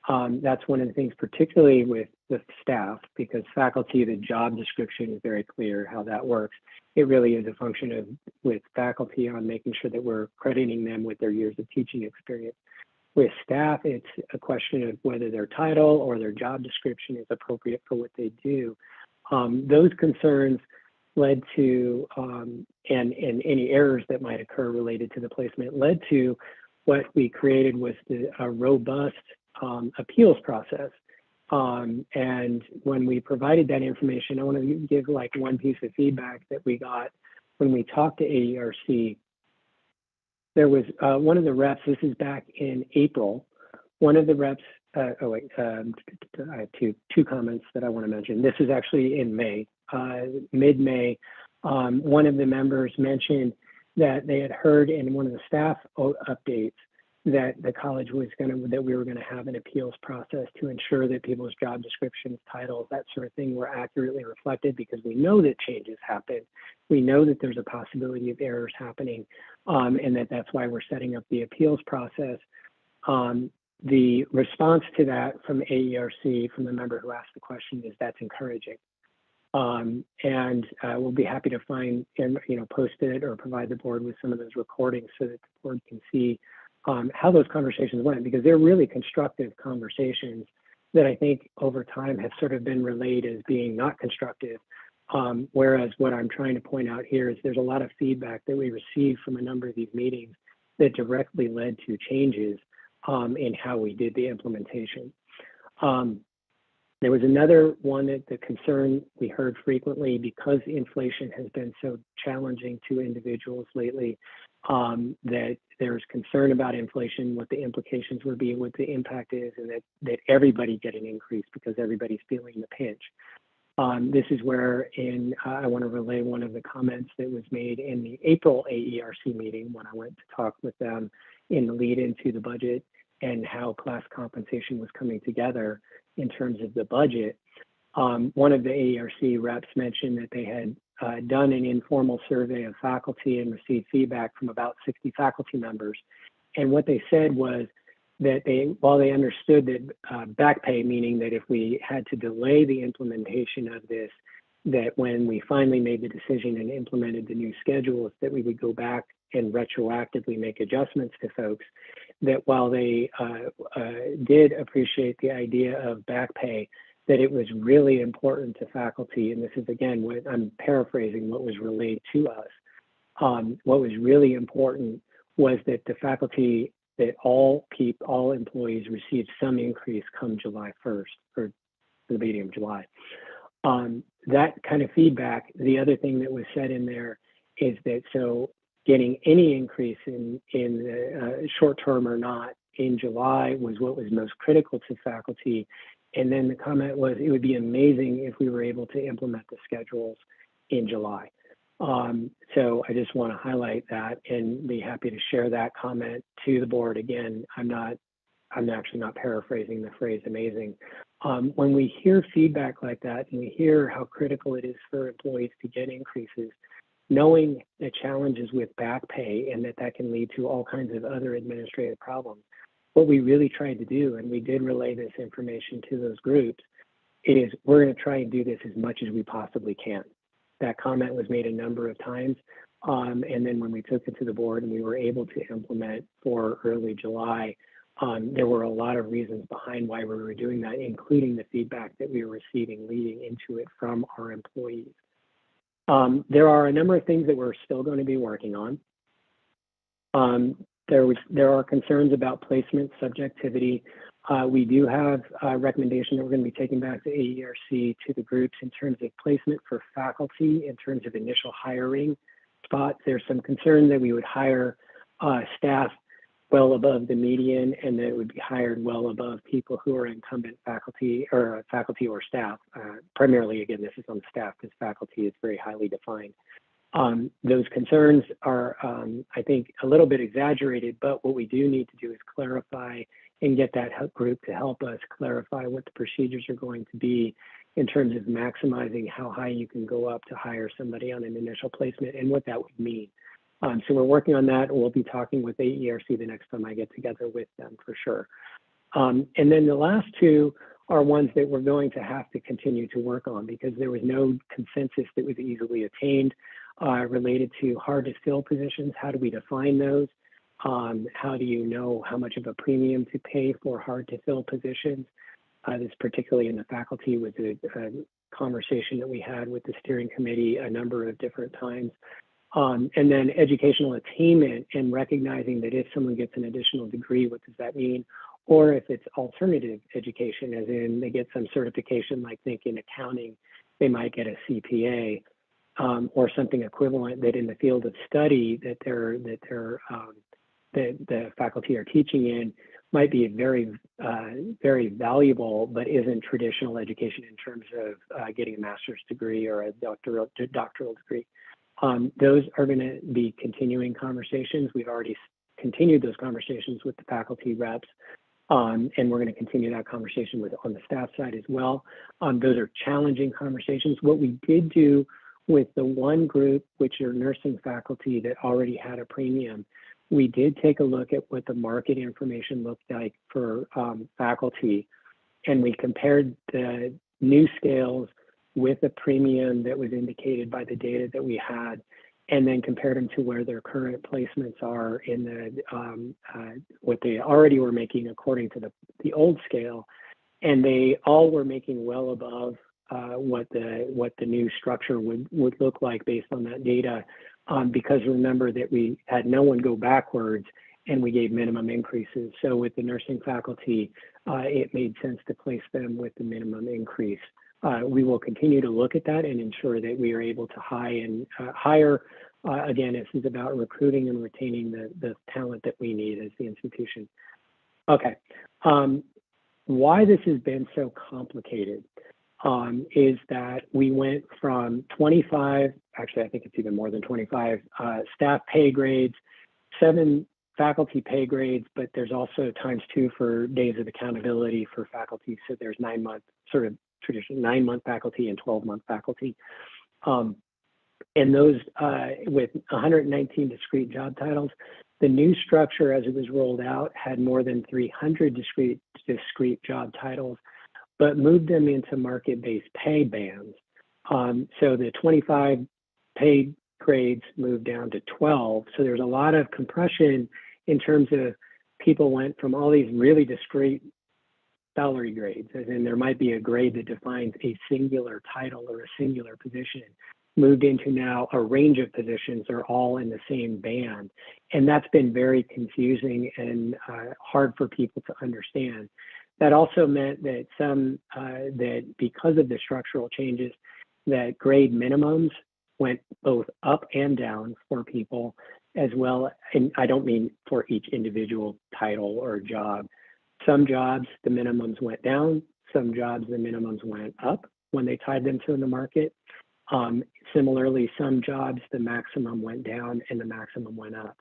That's one of the things, particularly with staff, because faculty, the job description is very clear how that works. It really is a function of with faculty on making sure that we're crediting them with their years of teaching experience. With staff, it's a question of whether their title or their job description is appropriate for what they do. Those concerns led to, and any errors that might occur related to the placement led to what we created was a robust appeals process. And when we provided that information, I want to give like one piece of feedback that we got when we talked to AERC. There was one of the reps, this is back in April, one of the reps, I have two comments that I want to mention. This is actually in May, mid-May. One of the members mentioned that they had heard in one of the staff updates that the college was that we were going to have an appeals process to ensure that people's job descriptions, titles, that sort of thing were accurately reflected, because we know that changes happen. We know that there's a possibility of errors happening, and that's why we're setting up the appeals process. The response to that from AERC, from the member who asked the question, is that's encouraging. And we'll be happy to find and post it or provide the board with some of those recordings so that the board can see how those conversations went, because they're really constructive conversations that I think over time have sort of been relayed as being not constructive. Whereas what I'm trying to point out here is there's a lot of feedback that we received from a number of these meetings that directly led to changes in how we did the implementation. There was another one that the concern we heard frequently, because inflation has been so challenging to individuals lately, that there's concern about inflation, what the implications would be, what the impact is, and that everybody get an increase because everybody's feeling the pinch. This is where I want to relay one of the comments that was made in the April AERC meeting when I went to talk with them in the lead into the budget and how class compensation was coming together in terms of the budget. One of the AERC reps mentioned that they had done an informal survey of faculty and received feedback from about 60 faculty members. And what they said was that while they understood that back pay, meaning that if we had to delay the implementation of this, that when we finally made the decision and implemented the new schedules, that we would go back and retroactively make adjustments to folks, that while they did appreciate the idea of back pay, that it was really important to faculty, and this is again what I'm paraphrasing what was relayed to us. What was really important was that the faculty, that all employees received some increase come July 1st or the beginning of July. That kind of feedback. The other thing that was said in there is that so getting any increase in the short term or not in July was what was most critical to faculty. And then the comment was it would be amazing if we were able to implement the schedules in July. So I just want to highlight that and be happy to share that comment to the board. Again, I'm actually not paraphrasing the phrase amazing. When we hear feedback like that and we hear how critical it is for employees to get increases, knowing the challenges with back pay and that can lead to all kinds of other administrative problems, what we really tried to do, and we did relay this information to those groups, is we're going to try and do this as much as we possibly can. That comment was made a number of times. And then when we took it to the board and we were able to implement for early July, there were a lot of reasons behind why we were doing that, including the feedback that we were receiving leading into it from our employees. There are a number of things that we're still going to be working on. There are concerns about placement subjectivity. We do have a recommendation that we're going to be taking back to AERC to the groups in terms of placement for faculty, in terms of initial hiring spots. There's some concern that we would hire staff well above the median and that it would be hired well above people who are incumbent faculty or staff. Primarily, again, this is on staff because faculty is very highly defined. Those concerns are, I think, a little bit exaggerated, but what we do need to do is clarify and get that group to help us clarify what the procedures are going to be in terms of maximizing how high you can go up to hire somebody on an initial placement and what that would mean. So we're working on that, and we'll be talking with AERC the next time I get together with them for sure. And then the last two are ones that we're going to have to continue to work on because there was no consensus that was easily attained related to hard to fill positions. How do we define those? How do you know how much of a premium to pay for hard to fill positions? This particularly in the faculty was a conversation that we had with the steering committee a number of different times. And then educational attainment and recognizing that if someone gets an additional degree, what does that mean? Or if it's alternative education, as in they get some certification, like think in accounting, they might get a CPA or something equivalent that in the field of study that the faculty are teaching in might be very, very valuable, but isn't traditional education in terms of getting a master's degree or a doctoral degree. Those are going to be continuing conversations. We've already continued those conversations with the faculty reps, and we're going to continue that conversation on the staff side as well. Those are challenging conversations. What we did do with the one group, which are nursing faculty that already had a premium, we did take a look at what the market information looked like for faculty, and we compared the new scales with a premium that was indicated by the data that we had, and then compared them to where their current placements are in the what they already were making according to the old scale, and they all were making well above what the new structure would look like based on that data. Because remember that we had no one go backwards and we gave minimum increases. So with the nursing faculty, it made sense to place them with the minimum increase. We will continue to look at that and ensure that we are able to hire. Again, this is about recruiting and retaining the talent that we need as the institution. Okay, why this has been so complicated is that we went from 25, actually I think it's even more than 25 staff pay grades, 7 faculty pay grades, but there's also ×2 for days of accountability for faculty. So there's 9-month, sort of traditional 9-month faculty and 12-month faculty. And those with 119 discrete job titles, the new structure as it was rolled out had more than 300 discrete job titles, but moved them into market-based pay bands. So the 25 pay grades moved down to 12. So there's a lot of compression in terms of people went from all these really discrete salary grades, as in there might be a grade that defines a singular title or a singular position, moved into now a range of positions are all in the same band. And that's been very confusing and hard for people to understand. That also meant that that because of the structural changes, that grade minimums went both up and down for people as well. And I don't mean for each individual title or job. Some jobs, the minimums went down. Some jobs, the minimums went up when they tied them to the market. Similarly, some jobs, the maximum went down and the maximum went up.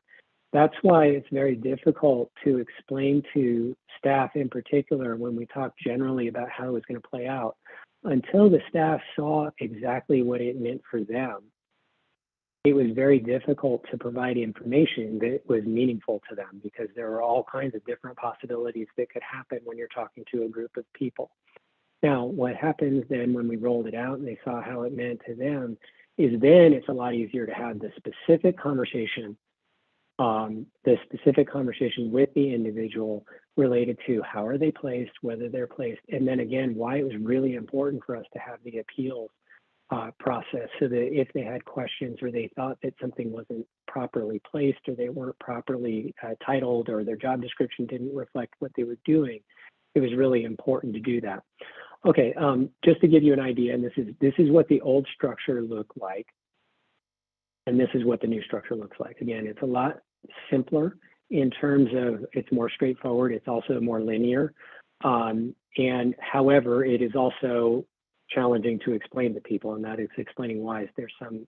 That's why it's very difficult to explain to staff in particular when we talk generally about how it was going to play out. Until the staff saw exactly what it meant for them, it was very difficult to provide information that was meaningful to them because there are all kinds of different possibilities that could happen when you're talking to a group of people. Now, what happens then when we rolled it out and they saw how it meant to them is then it's a lot easier to have the specific conversation with the individual related to how are they placed, whether they're placed, and then again, why it was really important for us to have the appeals process so that if they had questions or they thought that something wasn't properly placed or they weren't properly titled or their job description didn't reflect what they were doing, it was really important to do that. Okay, just to give you an idea, and this is what the old structure looked like, and this is what the new structure looks like. Again, it's a lot simpler in terms of it's more straightforward. It's also more linear, and however, it is also challenging to explain to people, and that is explaining why there's some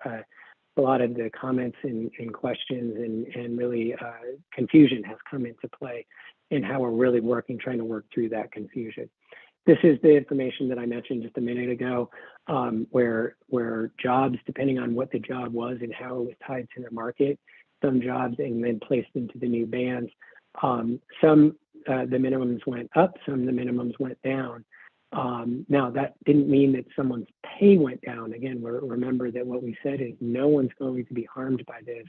a lot of the comments and questions and really confusion has come into play in how we're really trying to work through that confusion. This is the information that I mentioned just a minute ago, where jobs, depending on what the job was and how it was tied to the market, some jobs and then placed into the new bands, some the minimums went up, some the minimums went down. Now that didn't mean that someone's pay went down. Again, remember that what we said is no one's going to be harmed by this.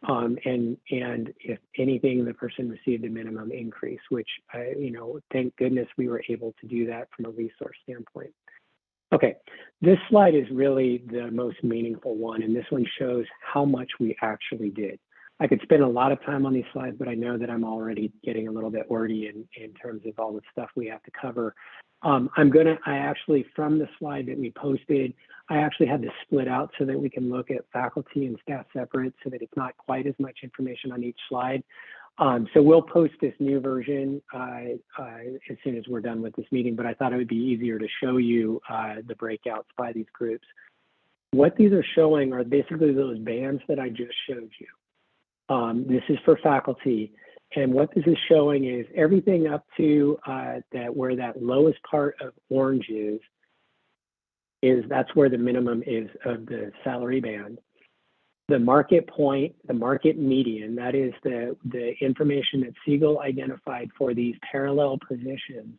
And if anything, the person received a minimum increase, which, thank goodness we were able to do that from a resource standpoint. Okay, this slide is really the most meaningful one, and this one shows how much we actually did. I could spend a lot of time on these slides, but I know that I'm already getting a little bit wordy in terms of all the stuff we have to cover. I actually, from the slide that we posted, I actually had to split out so that we can look at faculty and staff separate so that it's not quite as much information on each slide. So we'll post this new version as soon as we're done with this meeting, but I thought it would be easier to show you the breakouts by these groups. What these are showing are basically those bands that I just showed you. This is for faculty. And what this is showing is everything up to where that lowest part of orange is that's where the minimum is of the salary band. The market point, the market median, that is the information that Siegel identified for these parallel positions.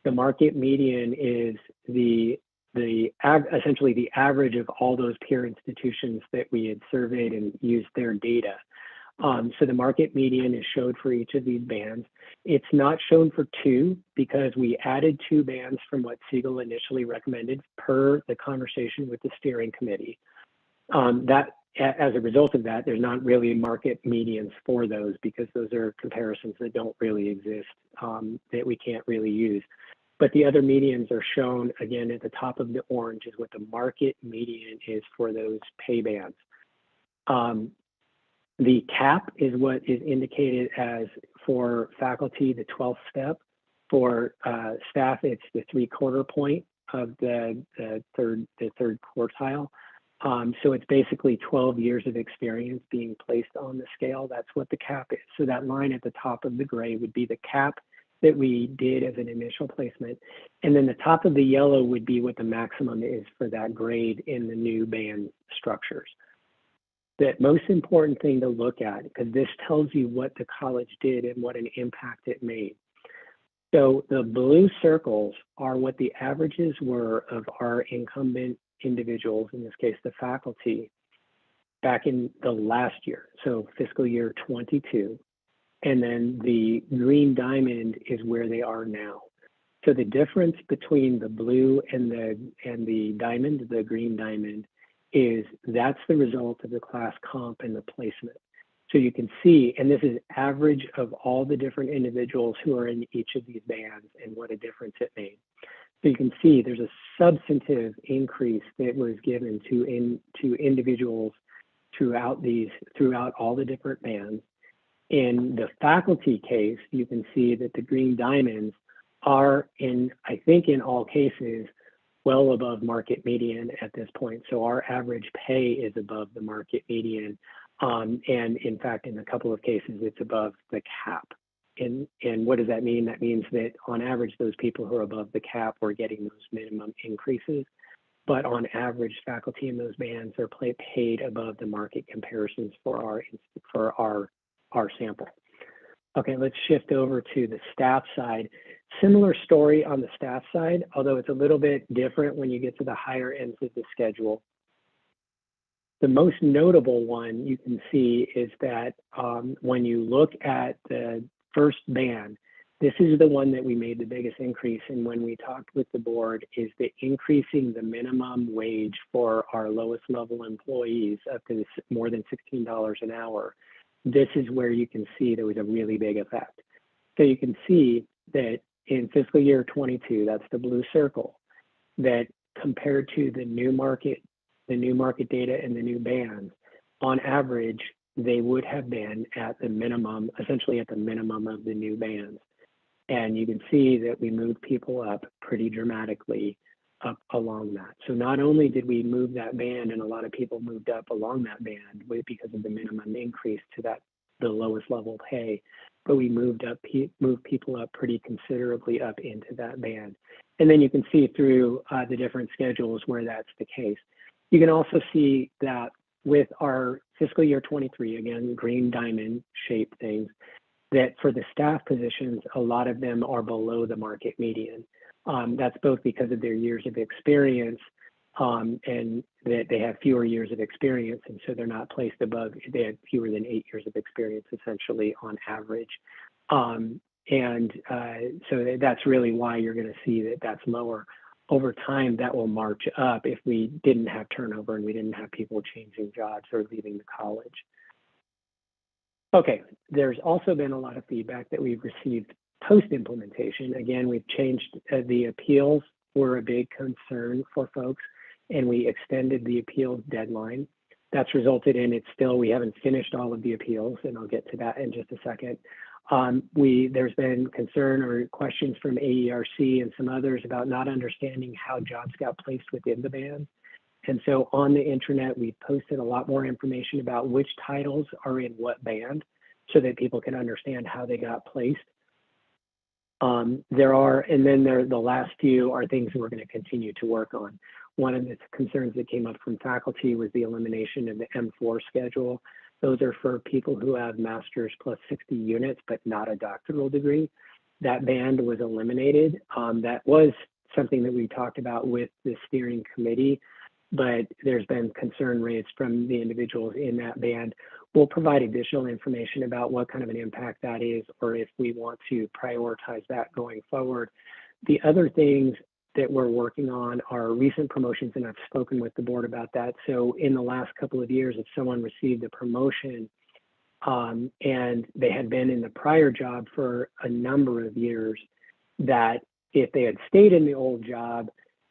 The market median is essentially the average of all those peer institutions that we had surveyed and used their data. So the market median is showed for each of these bands. It's not shown for 2 because we added 2 bands from what Siegel initially recommended per the conversation with the steering committee. As a result of that, there's not really market medians for those because those are comparisons that don't really exist, that we can't really use. But the other medians are shown again at the top of the orange is what the market median is for those pay bands. The cap is what is indicated as for faculty, the 12th step. For staff, it's the 3/4 point of the third quartile. So it's basically 12 years of experience being placed on the scale. That's what the cap is. So that line at the top of the gray would be the cap that we did as an initial placement. And then the top of the yellow would be what the maximum is for that grade in the new band structures. The most important thing to look at, because this tells you what the college did and what an impact it made. So the blue circles are what the averages were of our incumbent individuals, in this case, the faculty, back in the last year, so fiscal year 22. And then the green diamond is where they are now. So the difference between the blue and the diamond, the green diamond, is that's the result of the class comp and the placement. So you can see, and this is average of all the different individuals who are in each of these bands and what a difference it made. So you can see there's a substantive increase that was given to individuals throughout all the different bands. In the faculty case, you can see that the green diamonds are I think in all cases, well above market median at this point. So our average pay is above the market median. And in fact, in a couple of cases, it's above the cap. And what does that mean? That means that on average, those people who are above the cap were getting those minimum increases. But on average, faculty in those bands are paid above the market comparisons for our sample. Okay, let's shift over to the staff side. Similar story on the staff side, although it's a little bit different when you get to the higher ends of the schedule. The most notable one you can see is that when you look at the first band, this is the one that we made the biggest increase in when we talked with the board, is the increasing the minimum wage for our lowest level employees up to more than $16 an hour. This is where you can see there was a really big effect. So you can see that in fiscal year 22, that's the blue circle, that compared to the new market data and the new bands, on average, they would have been at the minimum, essentially at the minimum of the new bands. And you can see that we moved people up pretty dramatically up along that. So not only did we move that band, and a lot of people moved up along that band because of the minimum increase to the lowest level pay, but we moved people up pretty considerably up into that band. And then you can see through the different schedules where that's the case. You can also see that with our fiscal year 23, again, green diamond shaped things, that for the staff positions, a lot of them are below the market median. That's both because of their years of experience and that they have fewer years of experience, and so they're not placed above, they have fewer than 8 years of experience essentially on average. So that's really why you're going to see that that's lower. Over time, that will march up if we didn't have turnover and we didn't have people changing jobs or leaving the college. Okay, there's also been a lot of feedback that we've received post-implementation. Again, we've changed the appeals were a big concern for folks, and we extended the appeals deadline. That's resulted in we haven't finished all of the appeals, and I'll get to that in just a second. There's been concern or questions from AERC and some others about not understanding how jobs got placed within the band. And so on the intranet, we posted a lot more information about which titles are in what band so that people can understand how they got placed. The last few are things that we're going to continue to work on. One of the concerns that came up from faculty was the elimination of the M4 schedule. Those are for people who have master's plus 60 units, but not a doctoral degree. That band was eliminated. That was something that we talked about with the steering committee, but there's been concern raised from the individuals in that band. We'll provide additional information about what kind of an impact that is, or if we want to prioritize that going forward. The other things that we're working on are recent promotions, and I've spoken with the board about that. So in the last couple of years, if someone received a promotion and they had been in the prior job for a number of years, that if they had stayed in the old job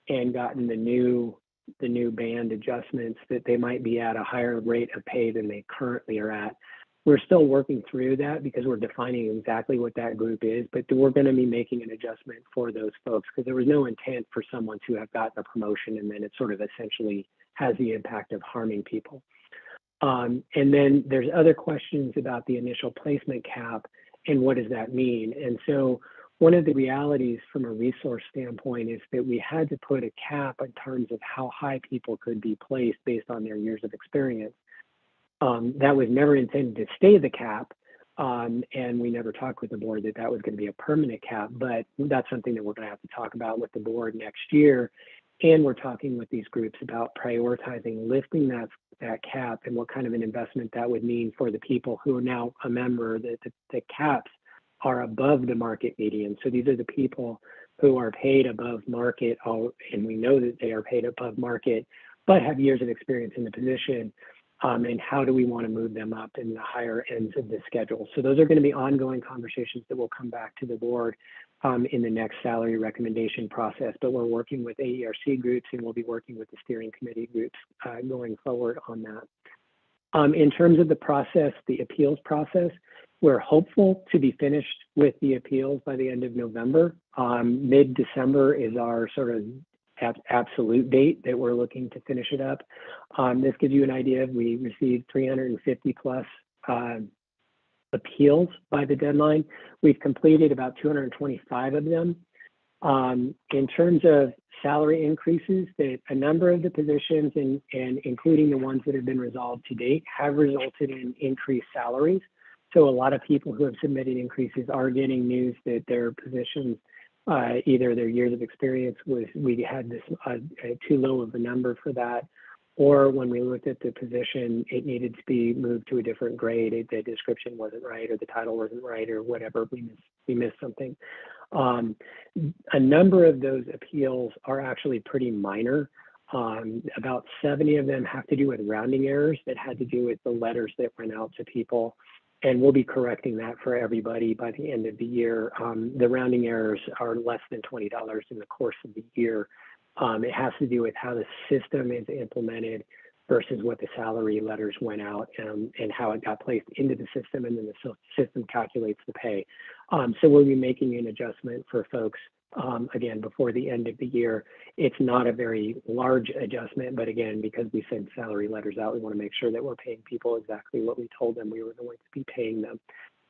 and gotten the new band adjustments, that they might be at a higher rate of pay than they currently are at. We're still working through that because we're defining exactly what that group is, but we're going to be making an adjustment for those folks because there was no intent for someone to have gotten a promotion and then it sort of essentially has the impact of harming people. And then there's other questions about the initial placement cap and what does that mean? And so one of the realities from a resource standpoint is that we had to put a cap in terms of how high people could be placed based on their years of experience. That was never intended to stay the cap, and we never talked with the board that that was going to be a permanent cap, but that's something that we're going to have to talk about with the board next year. And we're talking with these groups about prioritizing lifting that cap and what kind of an investment that would mean for the people who are now a member, that the caps are above the market median. So these are the people who are paid above market, and we know that they are paid above market, but have years of experience in the position. And how do we want to move them up in the higher ends of the schedule? So those are going to be ongoing conversations that will come back to the board in the next salary recommendation process. But we're working with AERC groups and we'll be working with the steering committee groups going forward on that. In terms of the process, the appeals process, we're hopeful to be finished with the appeals by the end of November. Mid-December is our sort of absolute date that we're looking to finish it up. This gives you an idea. We received 350 plus appeals by the deadline. We've completed about 225 of them. In terms of salary increases, that a number of the positions, and including the ones that have been resolved to date, have resulted in increased salaries. So a lot of people who have submitted increases are getting news that their positions, either their years of experience we had this too low of a number for that, or when we looked at the position, it needed to be moved to a different grade. The description wasn't right, or the title wasn't right, or whatever. We missed something. A number of those appeals are actually pretty minor. About 70 of them have to do with rounding errors that had to do with the letters that went out to people. And we'll be correcting that for everybody by the end of the year. The rounding errors are less than $20 in the course of the year. It has to do with how the system is implemented versus what the salary letters went out and how it got placed into the system, and then the system calculates the pay. So we'll be making an adjustment for folks, again, before the end of the year. It's not a very large adjustment, but again, because we send salary letters out, we want to make sure that we're paying people exactly what we told them we were going to be paying them.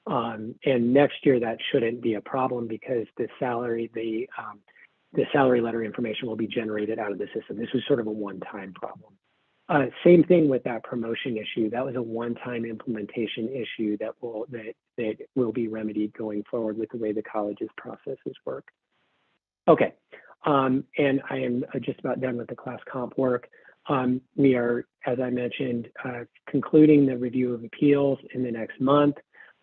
And next year, that shouldn't be a problem because the salary letter information will be generated out of the system. This was sort of a one-time problem. Same thing with that promotion issue. That was a one-time implementation issue that will be remedied going forward with the way the college's processes work. Okay, and I am just about done with the class comp work. We are, as I mentioned, concluding the review of appeals in the next month.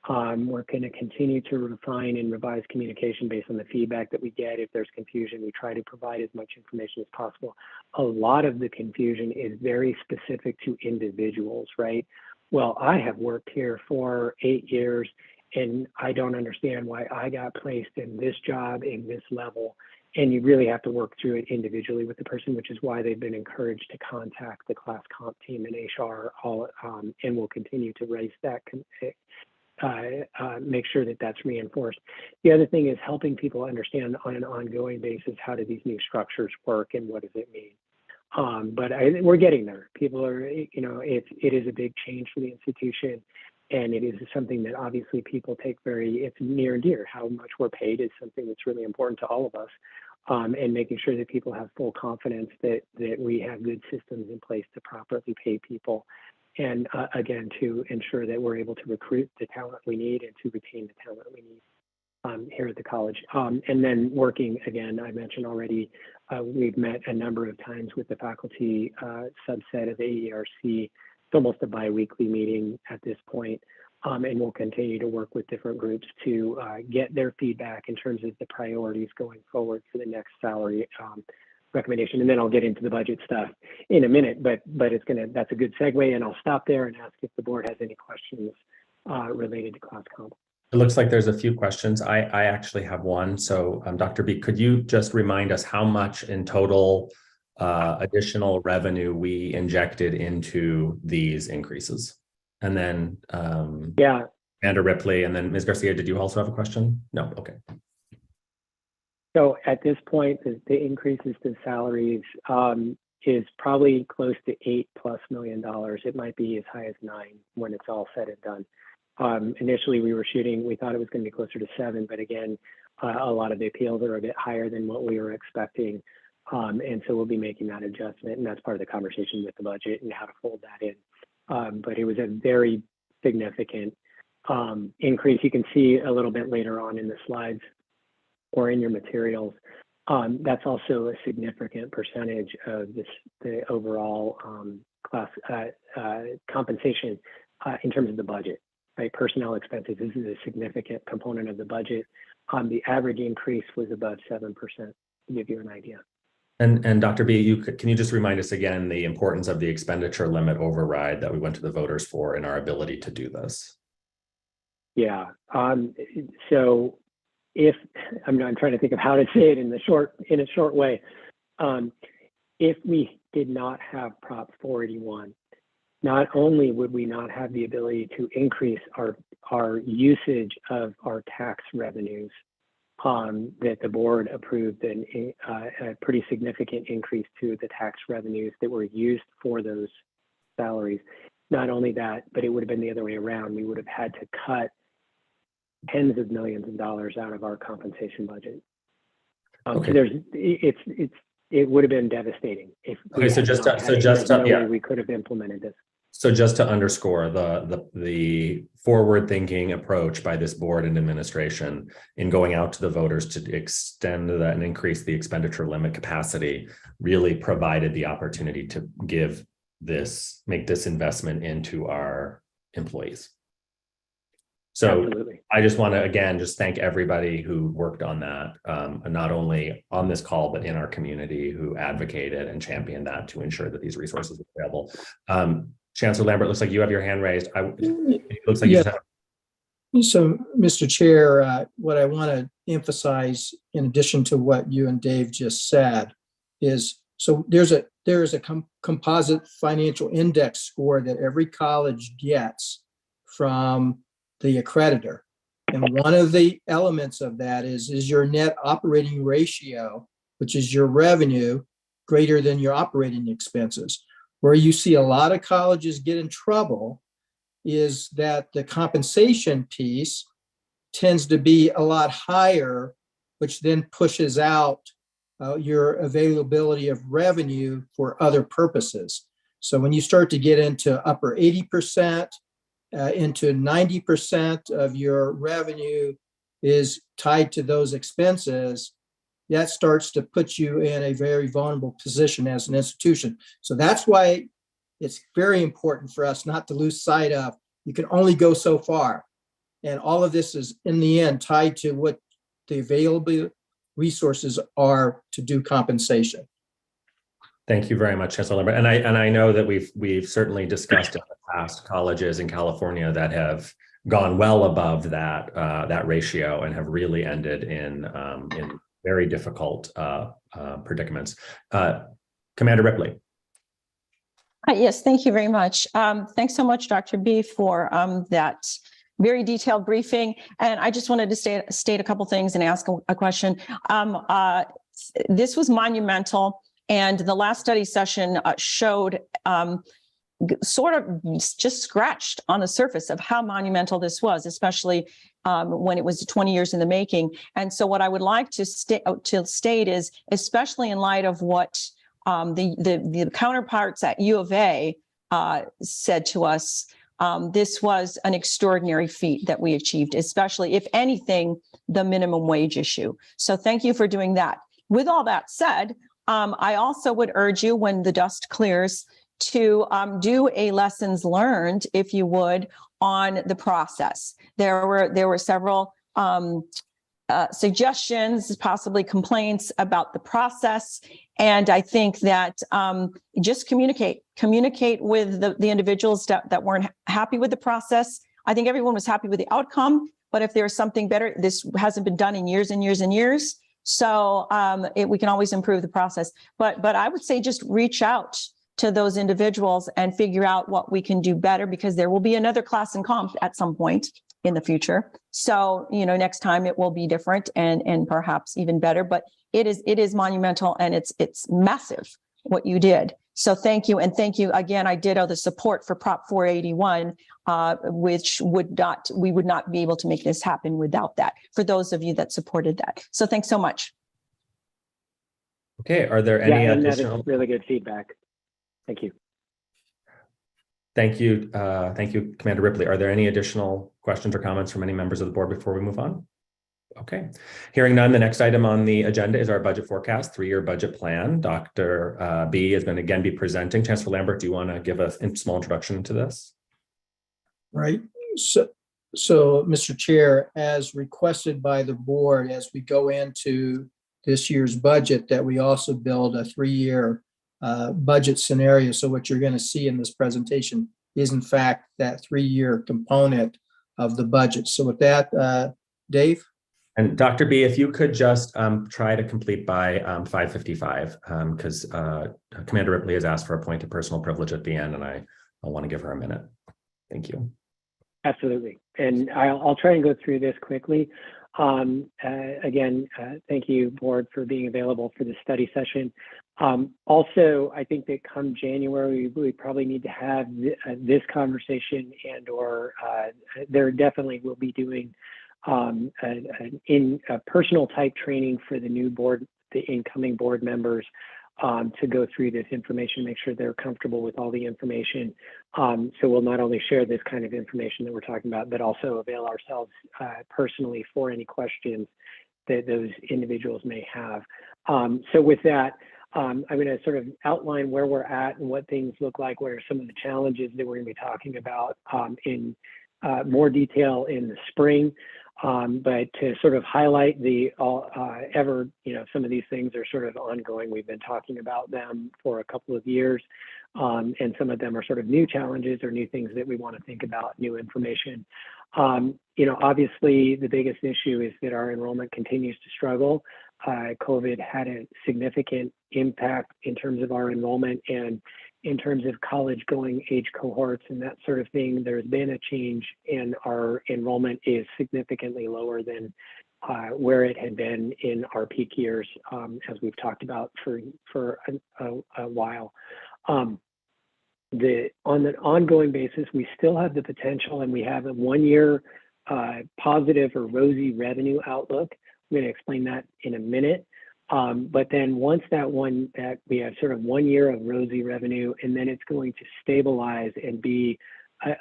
We're going to continue to refine and revise communication based on the feedback that we get. If there's confusion, we try to provide as much information as possible. A lot of the confusion is very specific to individuals, right? Well, I have worked here for 8 years and I don't understand why I got placed in this job in this level. And you really have to work through it individually with the person, which is why they've been encouraged to contact the class comp team and HR, and we'll continue to raise that, make sure that that's reinforced. The other thing is helping people understand on an ongoing basis, how do these new structures work and what does it mean? But we're getting there. People are, it is a big change for the institution. And it is something that obviously people take it's near and dear. How much we're paid is something that's really important to all of us. And making sure that people have full confidence that we have good systems in place to properly pay people. And again, to ensure that we're able to recruit the talent we need and to retain the talent we need here at the college. And then working, again, I mentioned already, we've met a number of times with the faculty subset of AERC. It's almost a bi-weekly meeting at this point, And we'll continue to work with different groups to get their feedback in terms of the priorities going forward for the next salary recommendation. And then I'll get into the budget stuff in a minute, but that's a good segue, and I'll stop there and ask if the board has any questions related to class comp. It looks like there's a few questions. I actually have one. So Dr. B, could you just remind us how much in total additional revenue we injected into these increases? And then yeah, Amanda Ripley, and then Ms. Garcia, did you also have a question? No, okay. So at this point, the increases to salaries is probably close to $8+ million. It might be as high as 9 when it's all said and done. Initially, we thought it was going to be closer to 7, but again, a lot of the appeals are a bit higher than what we were expecting. And so we'll be making that adjustment, and that's part of the conversation with the budget and how to fold that in. But it was a very significant increase. You can see a little bit later on in the slides or in your materials. That's also a significant percentage of the overall class compensation in terms of the budget. Right, personnel expenses. This is a significant component of the budget. The average increase was about 7%, to give you an idea. And Dr. B, can you just remind us again the importance of the expenditure limit override that we went to the voters for in our ability to do this? Yeah. So if I'm trying to think of how to say it in a short way. If we did not have Prop 481, not only would we not have the ability to increase our usage of our tax revenues, that the board approved a pretty significant increase to the tax revenues that were used for those salaries. Not only that, but it would have been the other way around. We would have had to cut tens of millions of dollars out of our compensation budget. Okay. So it would have been devastating if we could have implemented this. So just to underscore the forward-thinking approach by this board and administration in going out to the voters to extend that and increase the expenditure limit capacity really provided the opportunity to make this investment into our employees. So absolutely. I just want to, again, just thank everybody who worked on that, and not only on this call, but in our community who advocated and championed that to ensure that these resources are available. Chancellor Lambert, looks like you have your hand raised. It looks like you have. So, Mr. Chair, what I want to emphasize, in addition to what you and Dave just said, is so there's a composite financial index score that every college gets from the accreditor. And one of the elements of that is your net operating ratio, which is your revenue greater than your operating expenses. Where you see a lot of colleges get in trouble is that the compensation piece tends to be a lot higher, which then pushes out your availability of revenue for other purposes. So when you start to get into upper 80%, into 90% of your revenue is tied to those expenses, that starts to put you in a very vulnerable position as an institution. So that's why it's very important for us not to lose sight of, you can only go so far. And all of this is in the end tied to what the available resources are to do compensation. Thank you very much, Chancellor Lambert. And I know that we've certainly discussed in the past colleges in California that have gone well above that ratio and have really ended in very difficult predicaments. Commander Ripley. Yes, thank you very much. Thanks so much, Dr. B, for that very detailed briefing. And I just wanted to state a couple things and ask a question. This was monumental, and the last study session showed sort of just scratched on the surface of how monumental this was, especially when it was 20 years in the making. And so what I would like to state is, especially in light of what the counterparts at U of A said to us, this was an extraordinary feat that we achieved, especially, if anything, the minimum wage issue. So thank you for doing that. With all that said, I also would urge you, when the dust clears, to do a lessons learned, if you would, on the process. There were several suggestions, possibly complaints about the process. And I think that just communicate with the individuals that weren't happy with the process. I think everyone was happy with the outcome, but if there's something better, this hasn't been done in years and years and years. So we can always improve the process. But I would say just reach out to those individuals and figure out what we can do better, because there will be another class and comp at some point in the future. So, next time it will be different and perhaps even better, but it is monumental, and it's massive what you did. So thank you. And thank you again. I ditto the support for Prop 481, which we would not be able to make this happen without that, for those of you that supported that. So thanks so much. Okay. Are there any and additional? that is really good feedback. Thank you. Thank you. Thank you, Commander Ripley. Are there any additional questions or comments from any members of the board before we move on? Okay. Hearing none, the next item on the agenda is our budget forecast, 3-year budget plan. Dr. B is going to again be presenting. Chancellor Lambert, do you want to give a small introduction to this? Right. So, Mr. Chair, as requested by the board, as we go into this year's budget, that we also build a 3-year budget scenario. So what you're going to see in this presentation is, in fact, that 3-year component of the budget. So with that, Dave? And Dr. B, if you could just try to complete by 5:55, because Commander Ripley has asked for a point of personal privilege at the end, and I want to give her a minute. Thank you. Absolutely. And I'll try and go through this quickly. Again, thank you, board, for being available for the study session. Also, I think that come January, we probably need to have this conversation, or there definitely will be doing a personal type training for the new board, the incoming board members, to go through this information, make sure they're comfortable with all the information. So we'll not only share this kind of information that we're talking about, but also avail ourselves personally for any questions that those individuals may have. So with that, I'm going to sort of outline where we're at and what things look like, what are some of the challenges that we're going to be talking about in more detail in the spring. But to sort of highlight some of these things are sort of ongoing. We've been talking about them for a couple of years, and some of them are sort of new challenges or new things that we want to think about, new information. Obviously the biggest issue is that our enrollment continues to struggle. COVID had a significant impact in terms of our enrollment, and in terms of college going age cohorts and that sort of thing. There's been a change, and our enrollment is significantly lower than where it had been in our peak years, as we've talked about for a while. On an ongoing basis, we still have the potential, and we have a 1-year positive or rosy revenue outlook. I'm going to explain that in a minute. But then once that we have sort of 1 year of rosy revenue, and then it's going to stabilize and be,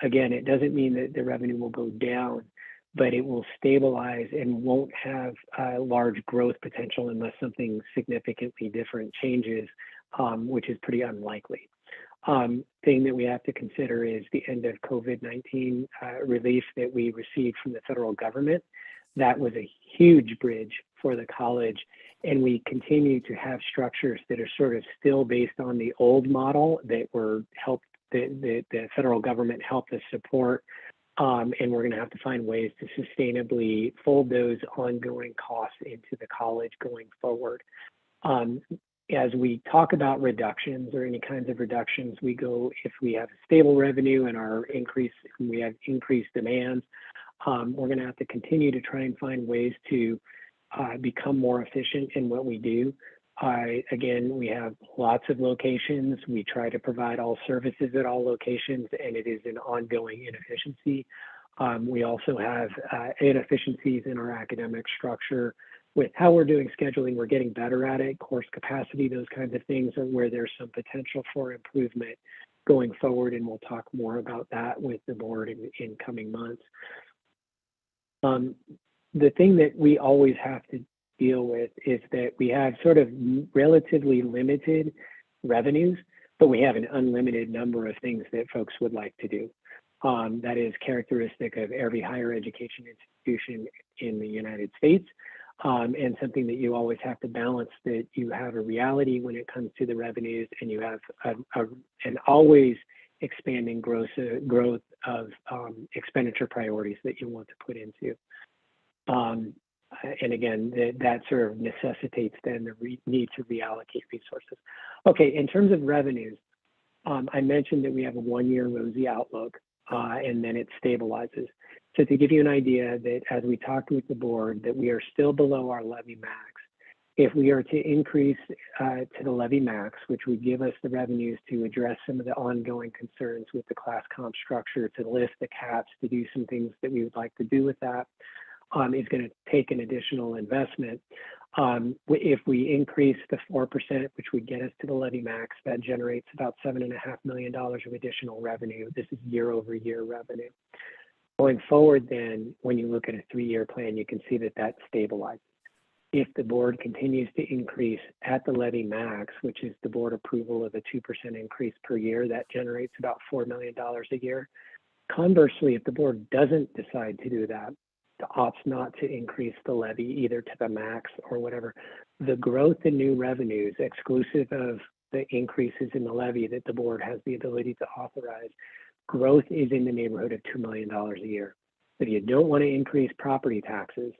again, it doesn't mean that the revenue will go down, but it will stabilize and won't have large growth potential unless something significantly different changes, which is pretty unlikely. Thing that we have to consider is the end of COVID-19 relief that we received from the federal government. That was a huge bridge for the college. And we continue to have structures that are sort of still based on the old model that were the federal government helped us support. And we're going to have to find ways to sustainably fold those ongoing costs into the college going forward. As we talk about reductions or any kinds of reductions, if we have stable revenue and we have increased demands, we're going to have to continue to try and find ways to become more efficient in what we do. Again, we have lots of locations. We try to provide all services at all locations, and it is an ongoing inefficiency. We also have inefficiencies in our academic structure with how we're doing scheduling. We're getting better at it. Course capacity, those kinds of things are where there's some potential for improvement going forward, and we'll talk more about that with the board in coming months. The thing that we always have to deal with is that we have sort of relatively limited revenues. but we have an unlimited number of things that folks would like to do. That is characteristic of every higher education institution in the United States, and something that you always have to balance, that you have a reality when it comes to the revenues, and you have an always expanding growth of expenditure priorities that you want to put into. And again, that sort of necessitates then the need to reallocate resources. Okay, in terms of revenues, I mentioned that we have a one-year rosy outlook, and then it stabilizes. So to give you an idea that as we talked with the board, that we are still below our levy max. If we are to increase to the levy max, which would give us the revenues to address some of the ongoing concerns with the class comp structure, to lift the caps, to do some things that we would like to do with that, is going to take an additional investment. If we increase the 4%, which would get us to the levy max, that generates about $7.5 million of additional revenue. This is year-over-year revenue. Going forward then, when you look at a 3-year plan, you can see that that stabilizes. If the board continues to increase at the levy max, which is the board approval of a 2% increase per year, that generates about $4 million a year. Conversely, if the board doesn't decide to do that, opts not to increase the levy either to the max or whatever, the growth in new revenues, exclusive of the increases in the levy that the board has the ability to authorize, growth is in the neighborhood of $2 million a year. If you don't want to increase property taxes,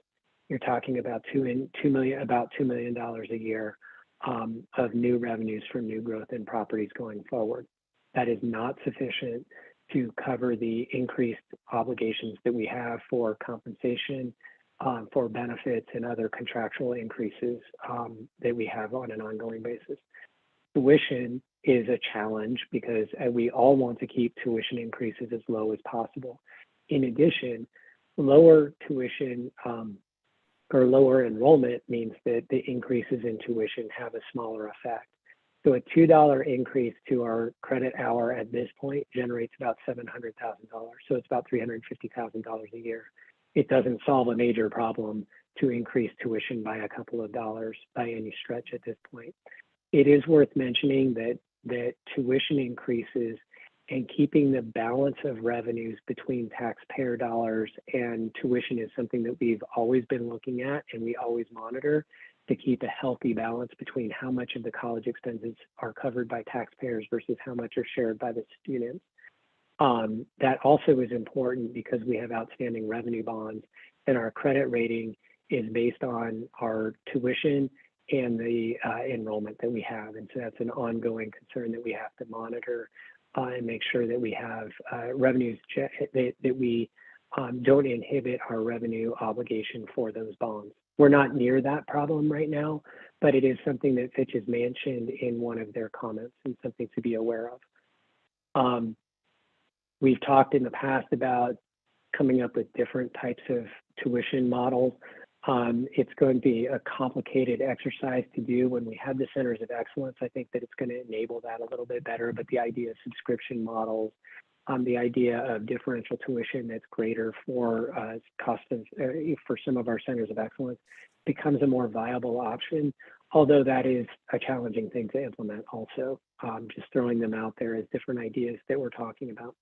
you're talking about $2 million a year of new revenues from new growth in properties going forward. That is not sufficient to cover the increased obligations that we have for compensation, for benefits, and other contractual increases that we have on an ongoing basis. Tuition is a challenge because we all want to keep tuition increases as low as possible. In addition, lower tuition or lower enrollment means that the increases in tuition have a smaller effect. So a $2 increase to our credit hour at this point generates about $700,000. So it's about $350,000 a year. It doesn't solve a major problem to increase tuition by a couple of dollars by any stretch at this point. It is worth mentioning that tuition increases and keeping the balance of revenues between taxpayer dollars and tuition is something that we've always been looking at and we always monitor, to keep a healthy balance between how much of the college expenses are covered by taxpayers versus how much are shared by the students. That also is important because we have outstanding revenue bonds, and our credit rating is based on our tuition and the enrollment that we have. And so that's an ongoing concern that we have to monitor and make sure that we have revenues that we don't inhibit our revenue obligation for those bonds. We're not near that problem right now, but it is something that Fitch has mentioned in one of their comments and something to be aware of. We've talked in the past about coming up with different types of tuition models. It's going to be a complicated exercise to do. When we have the centers of excellence, I think that it's going to enable that a little bit better, but the idea of subscription models, the idea of differential tuition that's greater for cost of, for some of our centers of excellence becomes a more viable option, although that is a challenging thing to implement also. Just throwing them out there as different ideas that we're talking about.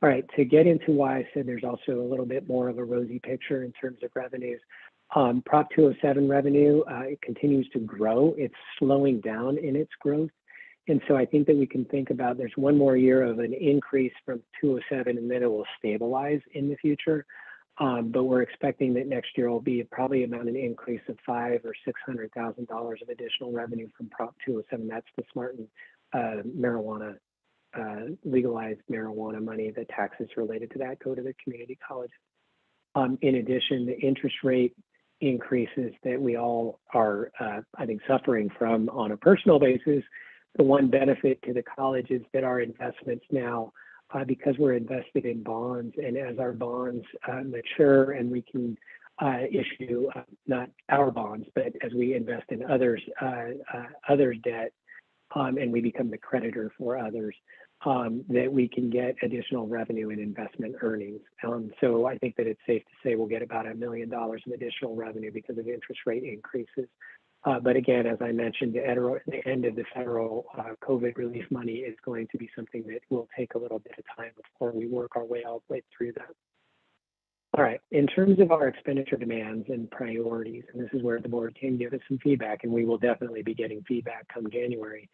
All right, to get into why I said there's also a little bit more of a rosy picture in terms of revenues. Prop 207 revenue, it continues to grow. It's slowing down in its growth. And so I think that we can think about there's one more year of an increase from 207 and then it will stabilize in the future. But we're expecting that next year will be probably about an increase of $500,000 or $600,000 of additional revenue from Prop 207. That's the smart marijuana, legalized marijuana money. The taxes related to that go to the community college. In addition, the interest rate increases that we all are, I think, suffering from on a personal basis. The one benefit to the college is that our investments now, because we're invested in bonds, and as our bonds mature and we can issue, not our bonds, but as we invest in others' debt, and we become the creditor for others, that we can get additional revenue and investment earnings. So I think that it's safe to say we'll get about $1 million of additional revenue because of interest rate increases But again, as I mentioned, the end of the federal COVID relief money is going to be something that will take a little bit of time before we work our way all the way through that. All right, in terms of our expenditure demands and priorities, and this is where the board can give us some feedback, and we will definitely be getting feedback come January.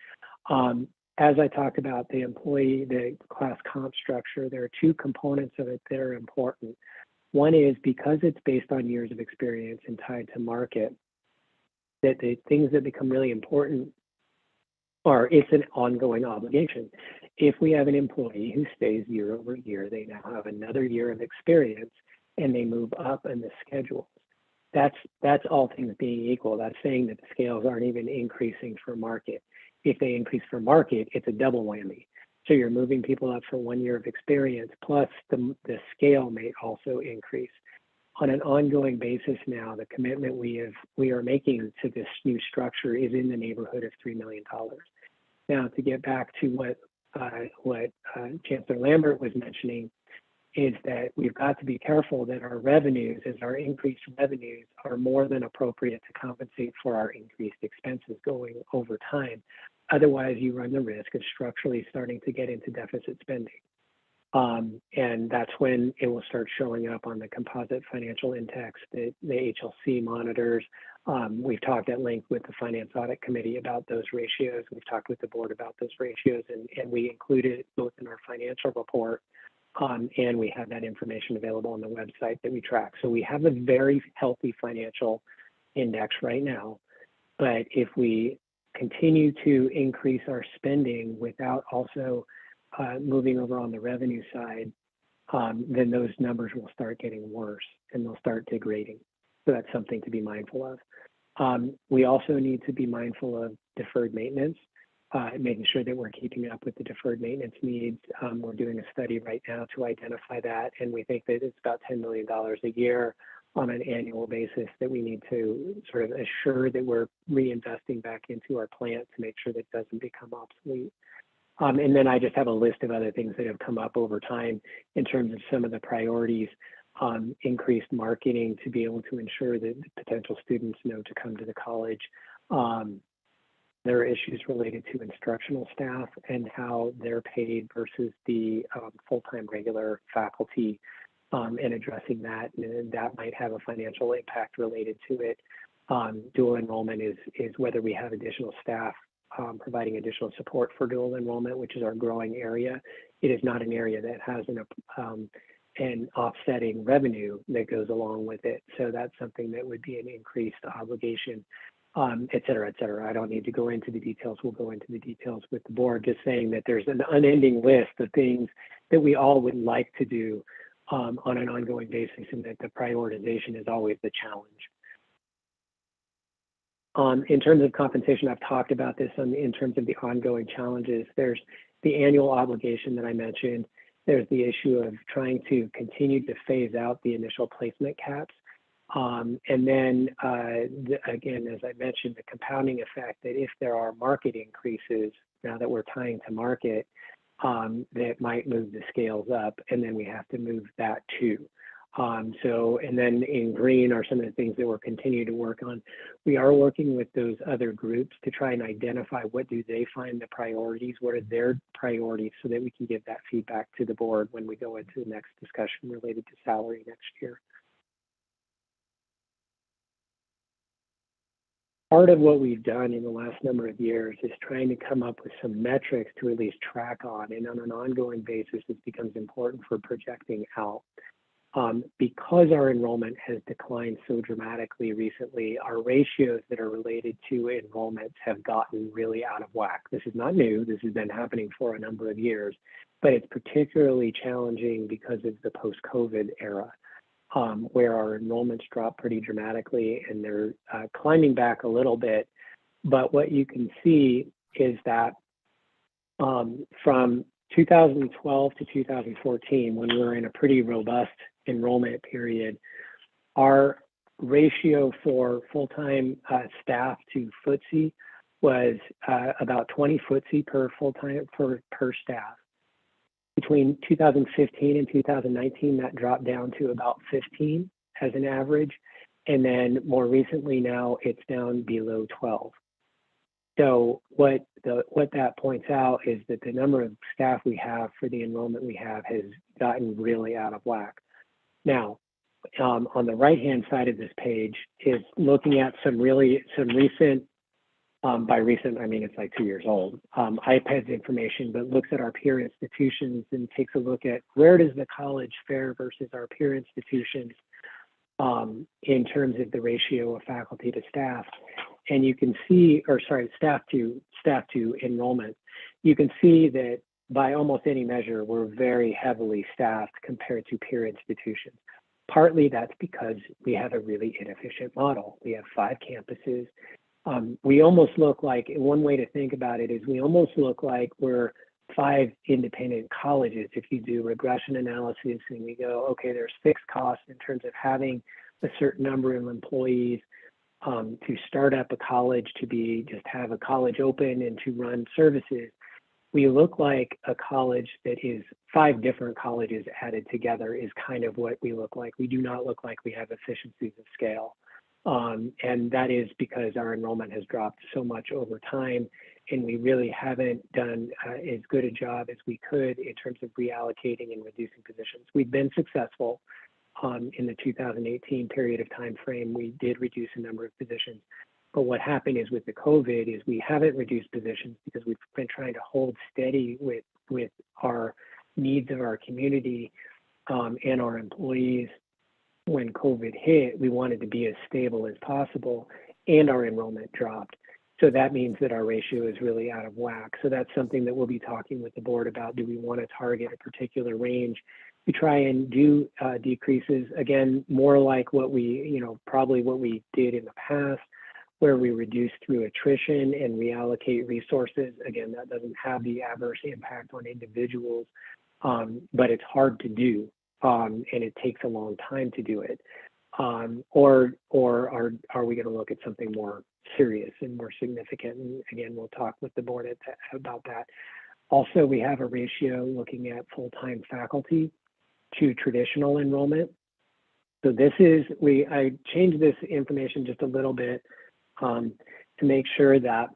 As I talked about the class comp structure, there are two components of it that are important. One is because it's based on years of experience and tied to market, that the things that become really important are it's an ongoing obligation. If we have an employee who stays year over year, they now have another year of experience and they move up in the schedule. That's all things being equal. That's saying that the scales aren't even increasing for market. If they increase for market, it's a double whammy. So you're moving people up for 1 year of experience, plus the scale may also increase. On an ongoing basis now, the commitment we are making to this new structure is in the neighborhood of $3 million. Now, to get back to what Chancellor Lambert was mentioning, is that we've got to be careful that our revenues, as our increased revenues, are more than appropriate to compensate for our increased expenses going over time. Otherwise, you run the risk of structurally starting to get into deficit spending. And that's when it will start showing up on the composite financial index that the HLC monitors. We've talked at length with the Finance Audit Committee about those ratios. We've talked with the board about those ratios, and we included it both in our financial report, and we have that information available on the website that we track. So we have a very healthy financial index right now, but if we continue to increase our spending without also moving over on the revenue side, then those numbers will start getting worse and they'll start degrading. So that's something to be mindful of. We also need to be mindful of deferred maintenance, making sure that we're keeping up with the deferred maintenance needs. We're doing a study right now to identify that, and we think that it's about $10 million a year on an annual basis that we need to sort of assure that we're reinvesting back into our plant to make sure that it doesn't become obsolete. And then I just have a list of other things that have come up over time in terms of some of the priorities. Increased marketing to be able to ensure that potential students know to come to the college. There are issues related to instructional staff and how they're paid versus the full-time regular faculty, and addressing that. And that might have a financial impact related to it. Dual enrollment is whether we have additional staff providing additional support for dual enrollment, which is our growing area. It is not an area that has an offsetting revenue that goes along with it. So that's something that would be an increased obligation, et cetera, et cetera. I don't need to go into the details. We'll go into the details with the board, just saying that there's an unending list of things that we all would like to do on an ongoing basis, and that the prioritization is always the challenge. In terms of compensation, I've talked about this in terms of the ongoing challenges. There's the annual obligation that I mentioned. There's the issue of trying to continue to phase out the initial placement caps. And then again, as I mentioned, the compounding effect that if there are market increases, now that we're tying to market, that might move the scales up, and then we have to move that too. And then in green are some of the things that we're continuing to work on. We are working with those other groups to try and identify what do they find the priorities, what are their priorities, so that we can give that feedback to the board when we go into the next discussion related to salary next year. Part of what we've done in the last number of years is trying to come up with some metrics to at least track on, and on an ongoing basis, it becomes important for projecting out. Because our enrollment has declined so dramatically recently, our ratios that are related to enrollments have gotten really out of whack. This is not new. This has been happening for a number of years, but it's particularly challenging because of the post-COVID era, where our enrollments dropped pretty dramatically, and they're climbing back a little bit. But what you can see is that from 2012 to 2014, when we were in a pretty robust enrollment period, our ratio for full-time staff to FTSE was about 20 FTSE per full-time per staff. Between 2015 and 2019, that dropped down to about 15 as an average. And then more recently now it's down below 12. So what that points out is that the number of staff we have for the enrollment we have has gotten really out of whack. Now, on the right-hand side of this page is looking at some recent, by recent, I mean, it's like 2 years old, IPEDS information, but looks at our peer institutions and takes a look at where does the college fare versus our peer institutions in terms of the ratio of faculty to staff. And you can see, or sorry, staff to enrollment. You can see that by almost any measure, we're very heavily staffed compared to peer institutions. Partly that's because we have a really inefficient model. We have 5 campuses. We almost look like, one way to think about it is we almost look like we're 5 independent colleges. If you do regression analysis and we go, okay, there's fixed costs in terms of having a certain number of employees to start up a college, to just have a college open and to run services. We look like a college that is 5 different colleges added together is kind of what we look like. We do not look like we have efficiencies of scale. And that is because our enrollment has dropped so much over time, and we really haven't done as good a job as we could in terms of reallocating and reducing positions. We've been successful in the 2018 period of time frame. We did reduce a number of positions. But what happened is with the COVID is we haven't reduced positions because we've been trying to hold steady with our needs of our community and our employees. When COVID hit, we wanted to be as stable as possible, and our enrollment dropped. So that means that our ratio is really out of whack. So that's something that we'll be talking with the board about. Do we want to target a particular range to try and do decreases? Again, more like what we, probably what we did in the past, where we reduce through attrition and reallocate resources. Again, that doesn't have the adverse impact on individuals, but it's hard to do, and it takes a long time to do it. Or are we going to look at something more serious and more significant? And again, we'll talk with the board about that. Also, we have a ratio looking at full-time faculty to traditional enrollment. So this is, I changed this information just a little bit to make sure that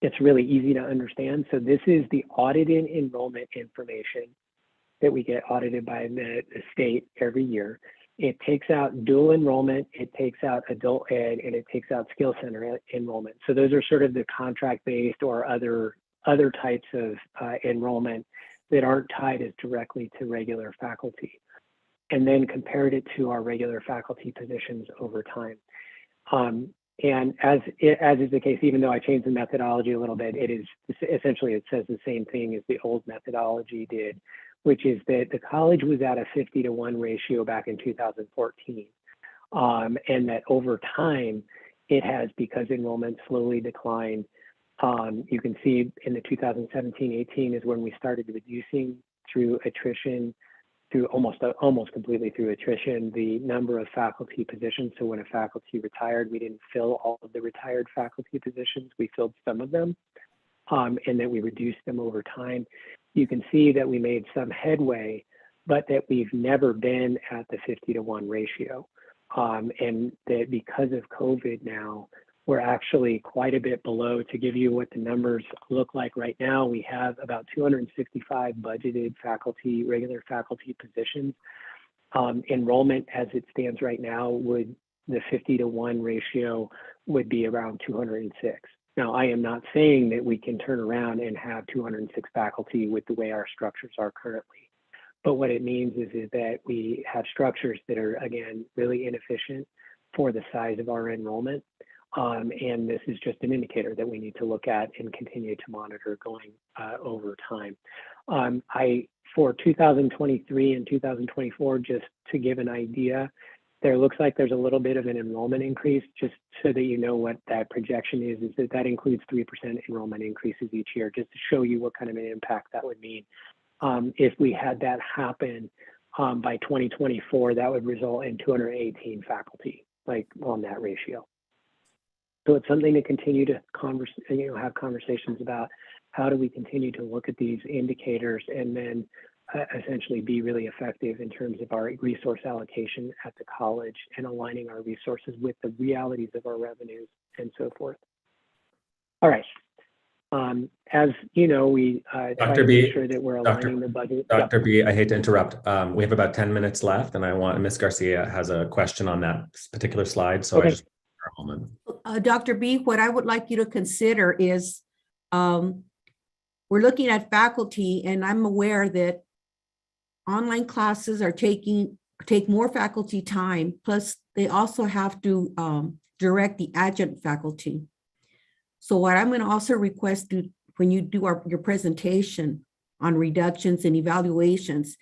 it's really easy to understand. So this is the audited enrollment information that we get audited by the state every year. It takes out dual enrollment, it takes out adult ed, and it takes out skill center enrollment. So those are sort of the contract-based or other types of enrollment that aren't tied as directly to regular faculty, and then compared it to our regular faculty positions over time. And as is the case, even though I changed the methodology a little bit, it is essentially, it says the same thing as the old methodology did, which is that the college was at a 50-to-1 ratio back in 2014. And that over time, it has, because enrollment slowly declined. You can see in the 2017-18 is when we started reducing through attrition, through almost completely through attrition, the number of faculty positions. So when a faculty retired, we didn't fill all of the retired faculty positions. We filled some of them, and then we reduced them over time. You can see that we made some headway, but that we've never been at the 50-to-1 ratio. And that because of COVID now, we're actually quite a bit below. To give you what the numbers look like right now, we have about 265 budgeted faculty, regular faculty positions. Enrollment as it stands right now the 50-to-1 ratio would be around 206. Now, I am not saying that we can turn around and have 206 faculty with the way our structures are currently. But what it means is that we have structures that are, again, really inefficient for the size of our enrollment. And this is just an indicator that we need to look at and continue to monitor going over time. For 2023 and 2024, just to give an idea, there looks like there's a little bit of an enrollment increase, just so that you know what that projection is that includes 3% enrollment increases each year, just to show you what kind of an impact that would mean. If we had that happen by 2024, that would result in 218 faculty, like on that ratio. So it's something to continue to have conversations about. How do we continue to look at these indicators and then essentially be really effective in terms of our resource allocation at the college and aligning our resources with the realities of our revenues and so forth. All right. As you know, we try Dr. to B, make sure that we're aligning the budget. Dr. B, I hate to interrupt. We have about 10 minutes left, and I want Ms. Garcia has a question on that particular slide. So Okay. I just for a moment. Dr. B, what I would like you to consider is we're looking at faculty, and I'm aware that online classes are take more faculty time, plus they also have to direct the adjunct faculty. So what I'm going to also request when you do your presentation on reductions and evaluations,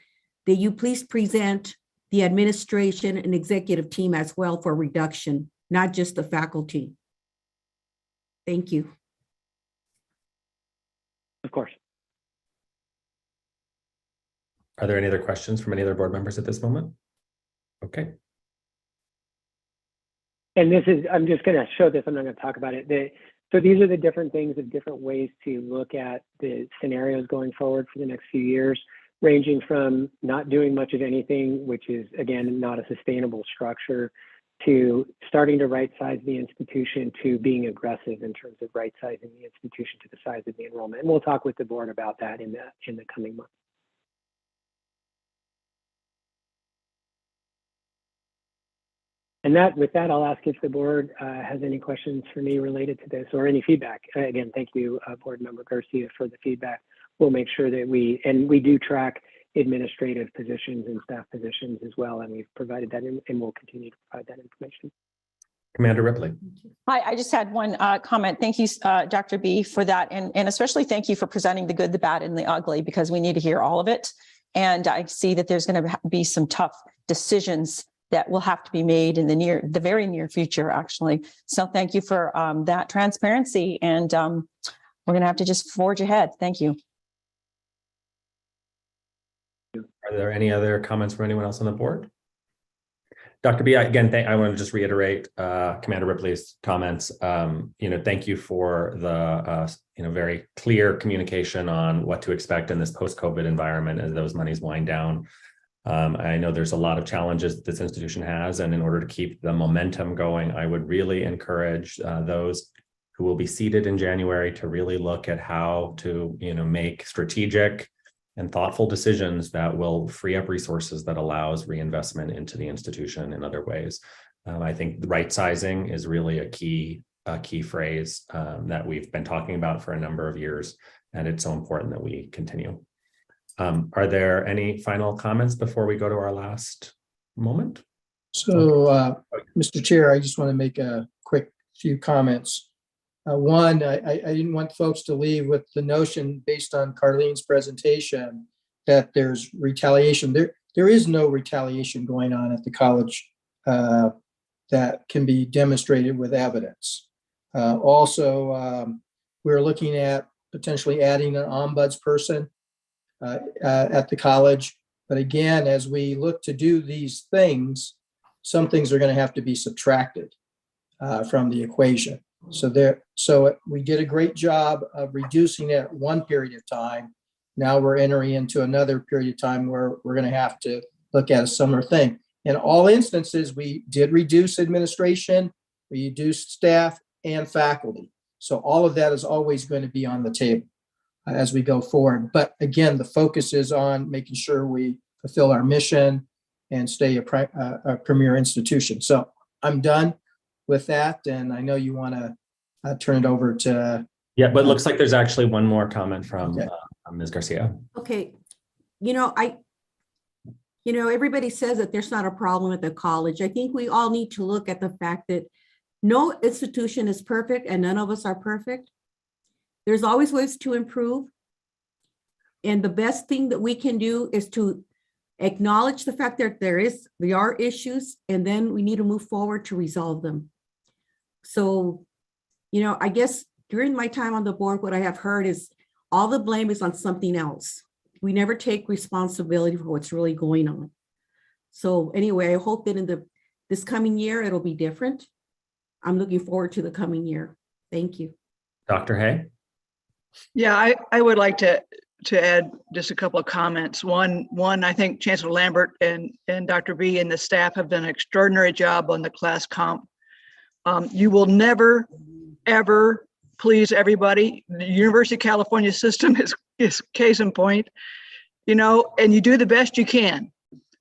that you please present the administration and executive team as well for reduction, not just the faculty. Thank you. Of course. Are there any other questions from any other board members at this moment? Okay. And this is, I'm just going to show this, I'm not going to talk about it. So these are the different things of different ways to look at the scenarios going forward for the next few years, ranging from not doing much of anything, which is, again, not a sustainable structure, to starting to right-size the institution, to being aggressive in terms of right-sizing the institution to the size of the enrollment. And we'll talk with the board about that in the coming months. And with that, I'll ask if the board has any questions for me related to this or any feedback. Again, thank you, Board Member Garcia, for the feedback. We'll make sure that we do track administrative positions and staff positions as well, and we've provided that and we'll continue to provide that information. Commander Ripley. Hi, I just had one comment. Thank you, Dr. B, for that. And especially thank you for presenting the good, the bad, and the ugly, because we need to hear all of it. And I see that there's going to be some tough decisions that will have to be made in the very near future, actually. So thank you for that transparency. And we're going to have to just forge ahead. Thank you. Are there any other comments from anyone else on the board? Dr. B, again, I want to just reiterate Commander Ripley's comments. Thank you for the very clear communication on what to expect in this post-COVID environment as those monies wind down. I know there's a lot of challenges that this institution has, and in order to keep the momentum going, I would really encourage those who will be seated in January to really look at how to, make strategic and thoughtful decisions that will free up resources that allows reinvestment into the institution in other ways. I think the right sizing is really a key phrase that we've been talking about for a number of years, and it's so important that we continue. Are there any final comments before we go to our last moment? So, Mr. Chair, I just want to make a quick few comments. One, I didn't want folks to leave with the notion based on Carlene's presentation that there's retaliation. There is no retaliation going on at the college that can be demonstrated with evidence. Also, we're looking at potentially adding an ombudsperson at the college. But again, as we look to do these things, some things are going to have to be subtracted from the equation. So we did a great job of reducing it one period of time. Now we're entering into another period of time where we're going to have to look at a similar thing. In all instances, we did reduce administration, we reduced staff and faculty. So all of that is always going to be on the table as we go forward. But again, the focus is on making sure we fulfill our mission and stay a premier institution. So I'm done with that, and I know you want to turn it over to. Yeah, but it looks like there's actually one more comment from Okay. Ms. Garcia. Okay, everybody says that there's not a problem at the college. I think we all need to look at the fact that no institution is perfect and none of us are perfect. There's always ways to improve. And the best thing that we can do is to acknowledge the fact that there are issues, and then we need to move forward to resolve them. So, I guess during my time on the board, what I have heard is all the blame is on something else. We never take responsibility for what's really going on. So anyway, I hope that this coming year, it'll be different. I'm looking forward to the coming year. Thank you. Dr. Hay? Yeah, I would like to to add just a couple of comments. One, I think Chancellor Lambert and Dr. B and the staff have done an extraordinary job on the class comp. You will never, ever please everybody. The University of California system is case in point, you know, and you do the best you can.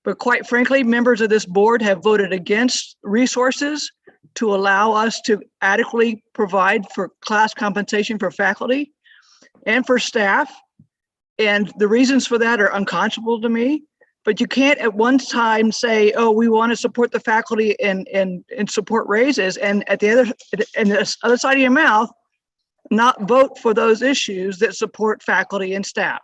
But quite frankly, members of this board have voted against resources to allow us to adequately provide for class compensation for faculty and for staff. And the reasons for that are unconscionable to me, but you can't at one time say, oh, we want to support the faculty and support raises, and at the other side of your mouth, not vote for those issues that support faculty and staff.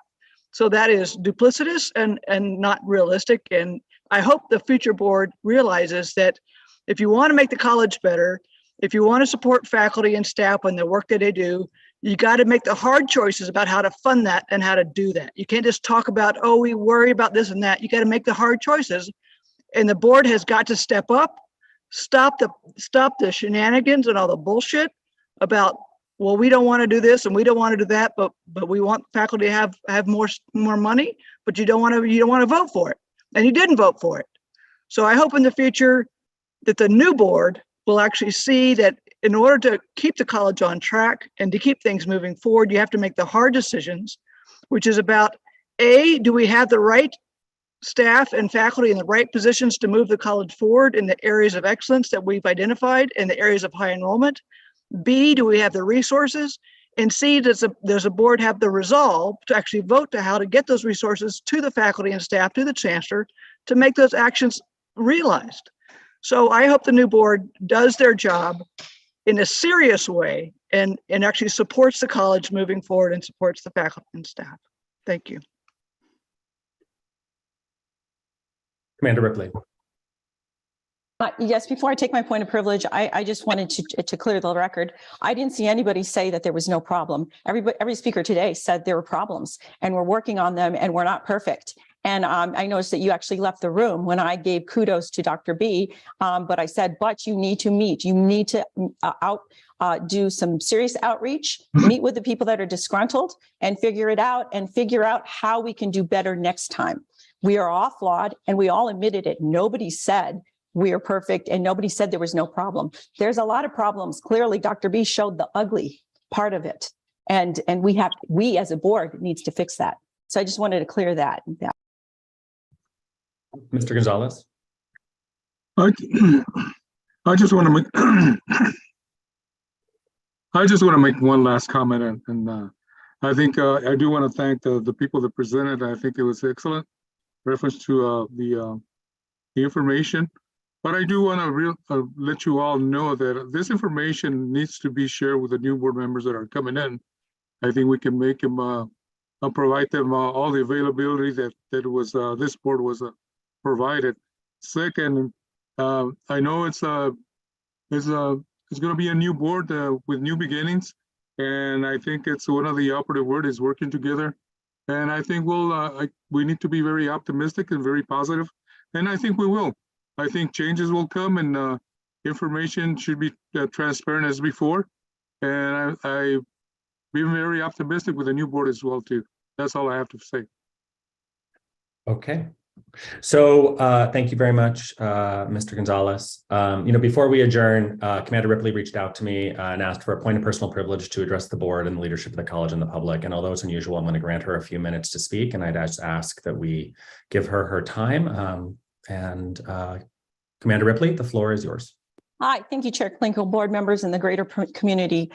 So that is duplicitous and not realistic. And I hope the future board realizes that if you want to make the college better, if you want to support faculty and staff on the work that they do, you got to make the hard choices about how to fund that and how to do that. You can't just talk about, oh, we worry about this and that. You got to make the hard choices. And the board has got to step up, stop the shenanigans and all the bullshit about, well, we don't want to do this and we don't want to do that, but we want faculty to have more money, but you don't want to vote for it. And you didn't vote for it. So I hope in the future that the new board will actually see that in order to keep the college on track and to keep things moving forward, you have to make the hard decisions, which is about, A, do we have the right staff and faculty in the right positions to move the college forward in the areas of excellence that we've identified in the areas of high enrollment? B, do we have the resources? And C, does a board have the resolve to actually vote to how to get those resources to the faculty and staff, to the chancellor, to make those actions realized? So I hope the new board does their job in a serious way and actually supports the college moving forward and supports the faculty and staff. Thank you. Commander Ripley. Yes, before I take my point of privilege, I just wanted to clear the record. I didn't see anybody say that there was no problem. Every speaker today said there were problems and we're working on them and we're not perfect. And I noticed that you actually left the room when I gave kudos to Dr. B, but I said, but you need to meet. You need to do some serious outreach, meet with the people that are disgruntled and figure it out and figure out how we can do better next time. We are all flawed and we all admitted it. Nobody said we are perfect and nobody said there was no problem. There's a lot of problems. Clearly, Dr. B showed the ugly part of it. And we as a board needs to fix that. So I just wanted to clear that. Mr. Gonzalez. I just want to make one last comment, and I think I do want to thank the people that presented. I think it was excellent reference to the information, but I do want to let you all know that this information needs to be shared with the new board members that are coming in. I think we can make them provide them all the availability that was this board was provided. Second, I know it's going to be a new board with new beginnings, and I think it's one of the operative words is working together. And I think we need to be very optimistic and very positive, and I think we will. I think changes will come, and information should be transparent as before. And I've been very optimistic with the new board as well too. That's all I have to say. Okay. So thank you very much, Mr. Gonzalez. Before we adjourn, Commander Ripley reached out to me and asked for a point of personal privilege to address the board and the leadership of the college and the public. And although it's unusual, I'm going to grant her a few minutes to speak, and I'd just ask that we give her time. Commander Ripley, the floor is yours. Hi, thank you, Chair Klinko, board members and the greater community,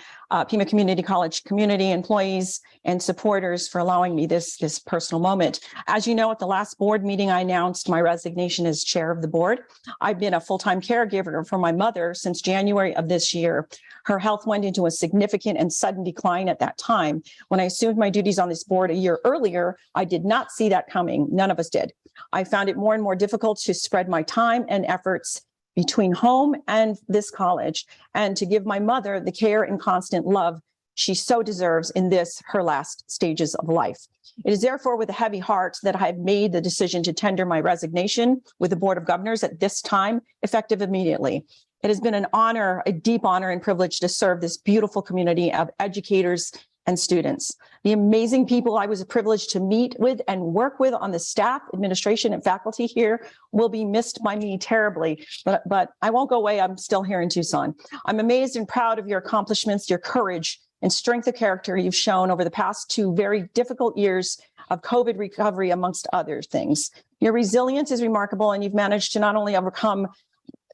Pima Community College community, employees and supporters for allowing me this personal moment. As you know, at the last board meeting, I announced my resignation as chair of the board. I've been a full-time caregiver for my mother since January of this year. Her health went into a significant and sudden decline at that time. When I assumed my duties on this board a year earlier, I did not see that coming. None of us did. I found it more and more difficult to spread my time and efforts between home and this college, and to give my mother the care and constant love she so deserves in her last stages of life. It is therefore with a heavy heart that I have made the decision to tender my resignation with the Board of Governors at this time, effective immediately. It has been an honor, a deep honor and privilege to serve this beautiful community of educators, and students. The amazing people I was privileged to meet with and work with on the staff, administration, and faculty here will be missed by me terribly, but I won't go away. I'm still here in Tucson. I'm amazed and proud of your accomplishments, your courage, and strength of character you've shown over the past 2 very difficult years of COVID recovery, amongst other things. Your resilience is remarkable, and you've managed to not only overcome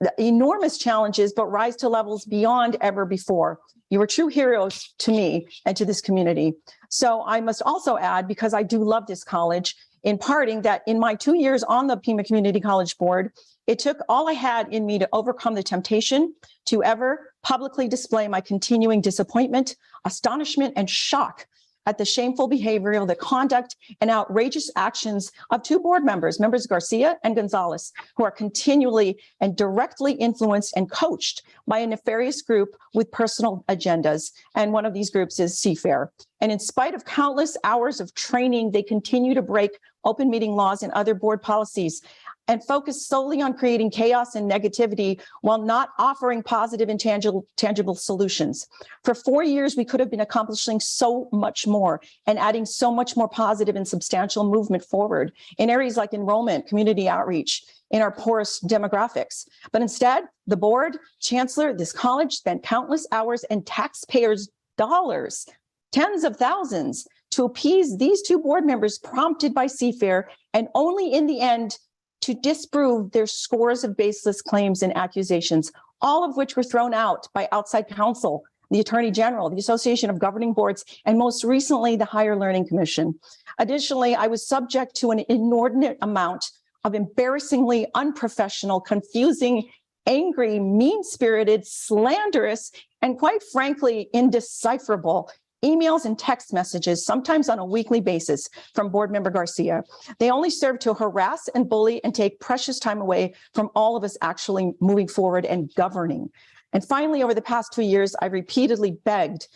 the enormous challenges, but rise to levels beyond ever before. You are true heroes to me and to this community. So I must also add, because I do love this college, in parting that in my 2 years on the Pima Community College Board, it took all I had in me to overcome the temptation to ever publicly display my continuing disappointment, astonishment, and shock at the shameful behavior, the conduct, and outrageous actions of 2 board members, members Garcia and Gonzalez, who are continually and directly influenced and coached by a nefarious group with personal agendas. And one of these groups is Seafair. And in spite of countless hours of training, they continue to break open meeting laws and other board policies and focus solely on creating chaos and negativity while not offering positive and tangible solutions. For 4 years, we could have been accomplishing so much more and adding so much more positive and substantial movement forward in areas like enrollment, community outreach, in our poorest demographics. But instead, the board, chancellor, this college spent countless hours and taxpayers' dollars, tens of thousands, to appease these 2 board members prompted by Seafair, and only in the end to disprove their scores of baseless claims and accusations, all of which were thrown out by outside counsel, the Attorney General, the Association of Governing Boards, and most recently, the Higher Learning Commission. Additionally, I was subject to an inordinate amount of embarrassingly unprofessional, confusing, angry, mean-spirited, slanderous, and quite frankly, indecipherable emails and text messages, sometimes on a weekly basis, from board member Garcia. They only serve to harass and bully and take precious time away from all of us actually moving forward and governing. And finally, over the past 2 years, I repeatedly begged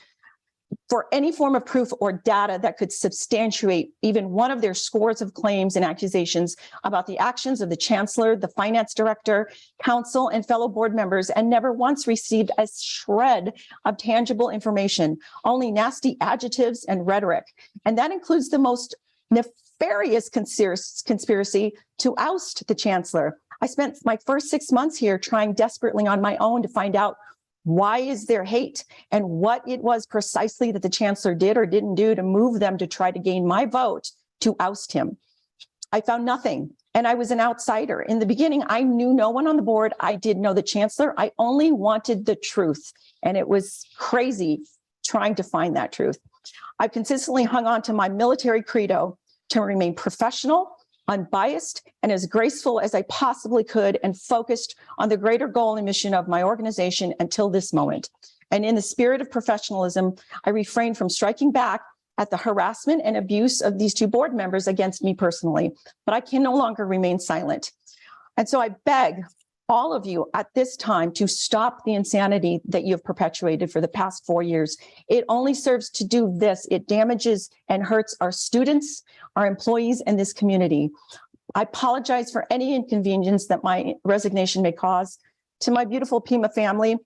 for any form of proof or data that could substantiate even one of their scores of claims and accusations about the actions of the chancellor, the finance director, council, and fellow board members, and never once received a shred of tangible information, only nasty adjectives and rhetoric. And that includes the most nefarious conspiracy to oust the chancellor. I spent my first 6 months here trying desperately on my own to find out why is there hate and what it was precisely that the chancellor did or didn't do to move them to try to gain my vote to oust him. I found nothing, and I was an outsider. In the beginning, I knew no one on the board. I didn't know the chancellor. I only wanted the truth, and it was crazy trying to find that truth. I've consistently hung on to my military credo to remain professional, unbiased, and as graceful as I possibly could, and focused on the greater goal and mission of my organization until this moment. And in the spirit of professionalism, I refrained from striking back at the harassment and abuse of these 2 board members against me personally, but I can no longer remain silent. And so I beg all of you at this time to stop the insanity that you have perpetuated for the past 4 years. It only serves to do this. It damages and hurts our students, our employees, and this community. I apologize for any inconvenience that my resignation may cause. To my beautiful Pima family,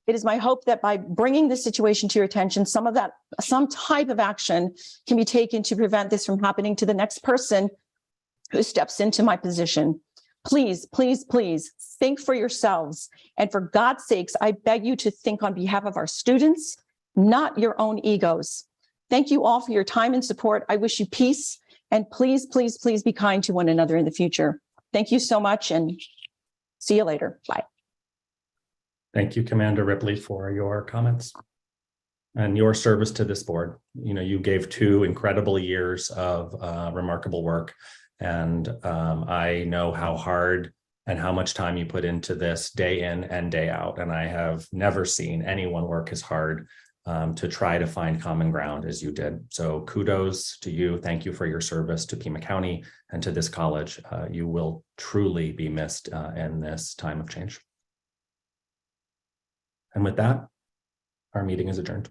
it is my hope that by bringing this situation to your attention, some type of action can be taken to prevent this from happening to the next person who steps into my position. Please, please, please think for yourselves. And for God's sakes, I beg you to think on behalf of our students, not your own egos. Thank you all for your time and support. I wish you peace. And please, please, please be kind to one another in the future. Thank you so much, and see you later. Bye. Thank you, Commander Ripley, for your comments and your service to this board. You know, you gave 2 incredible years of remarkable work. And I know how hard and how much time you put into this day in and day out. And I have never seen anyone work as hard to try to find common ground as you did. So kudos to you. Thank you for your service to Pima County and to this college. You will truly be missed in this time of change. And with that, our meeting is adjourned.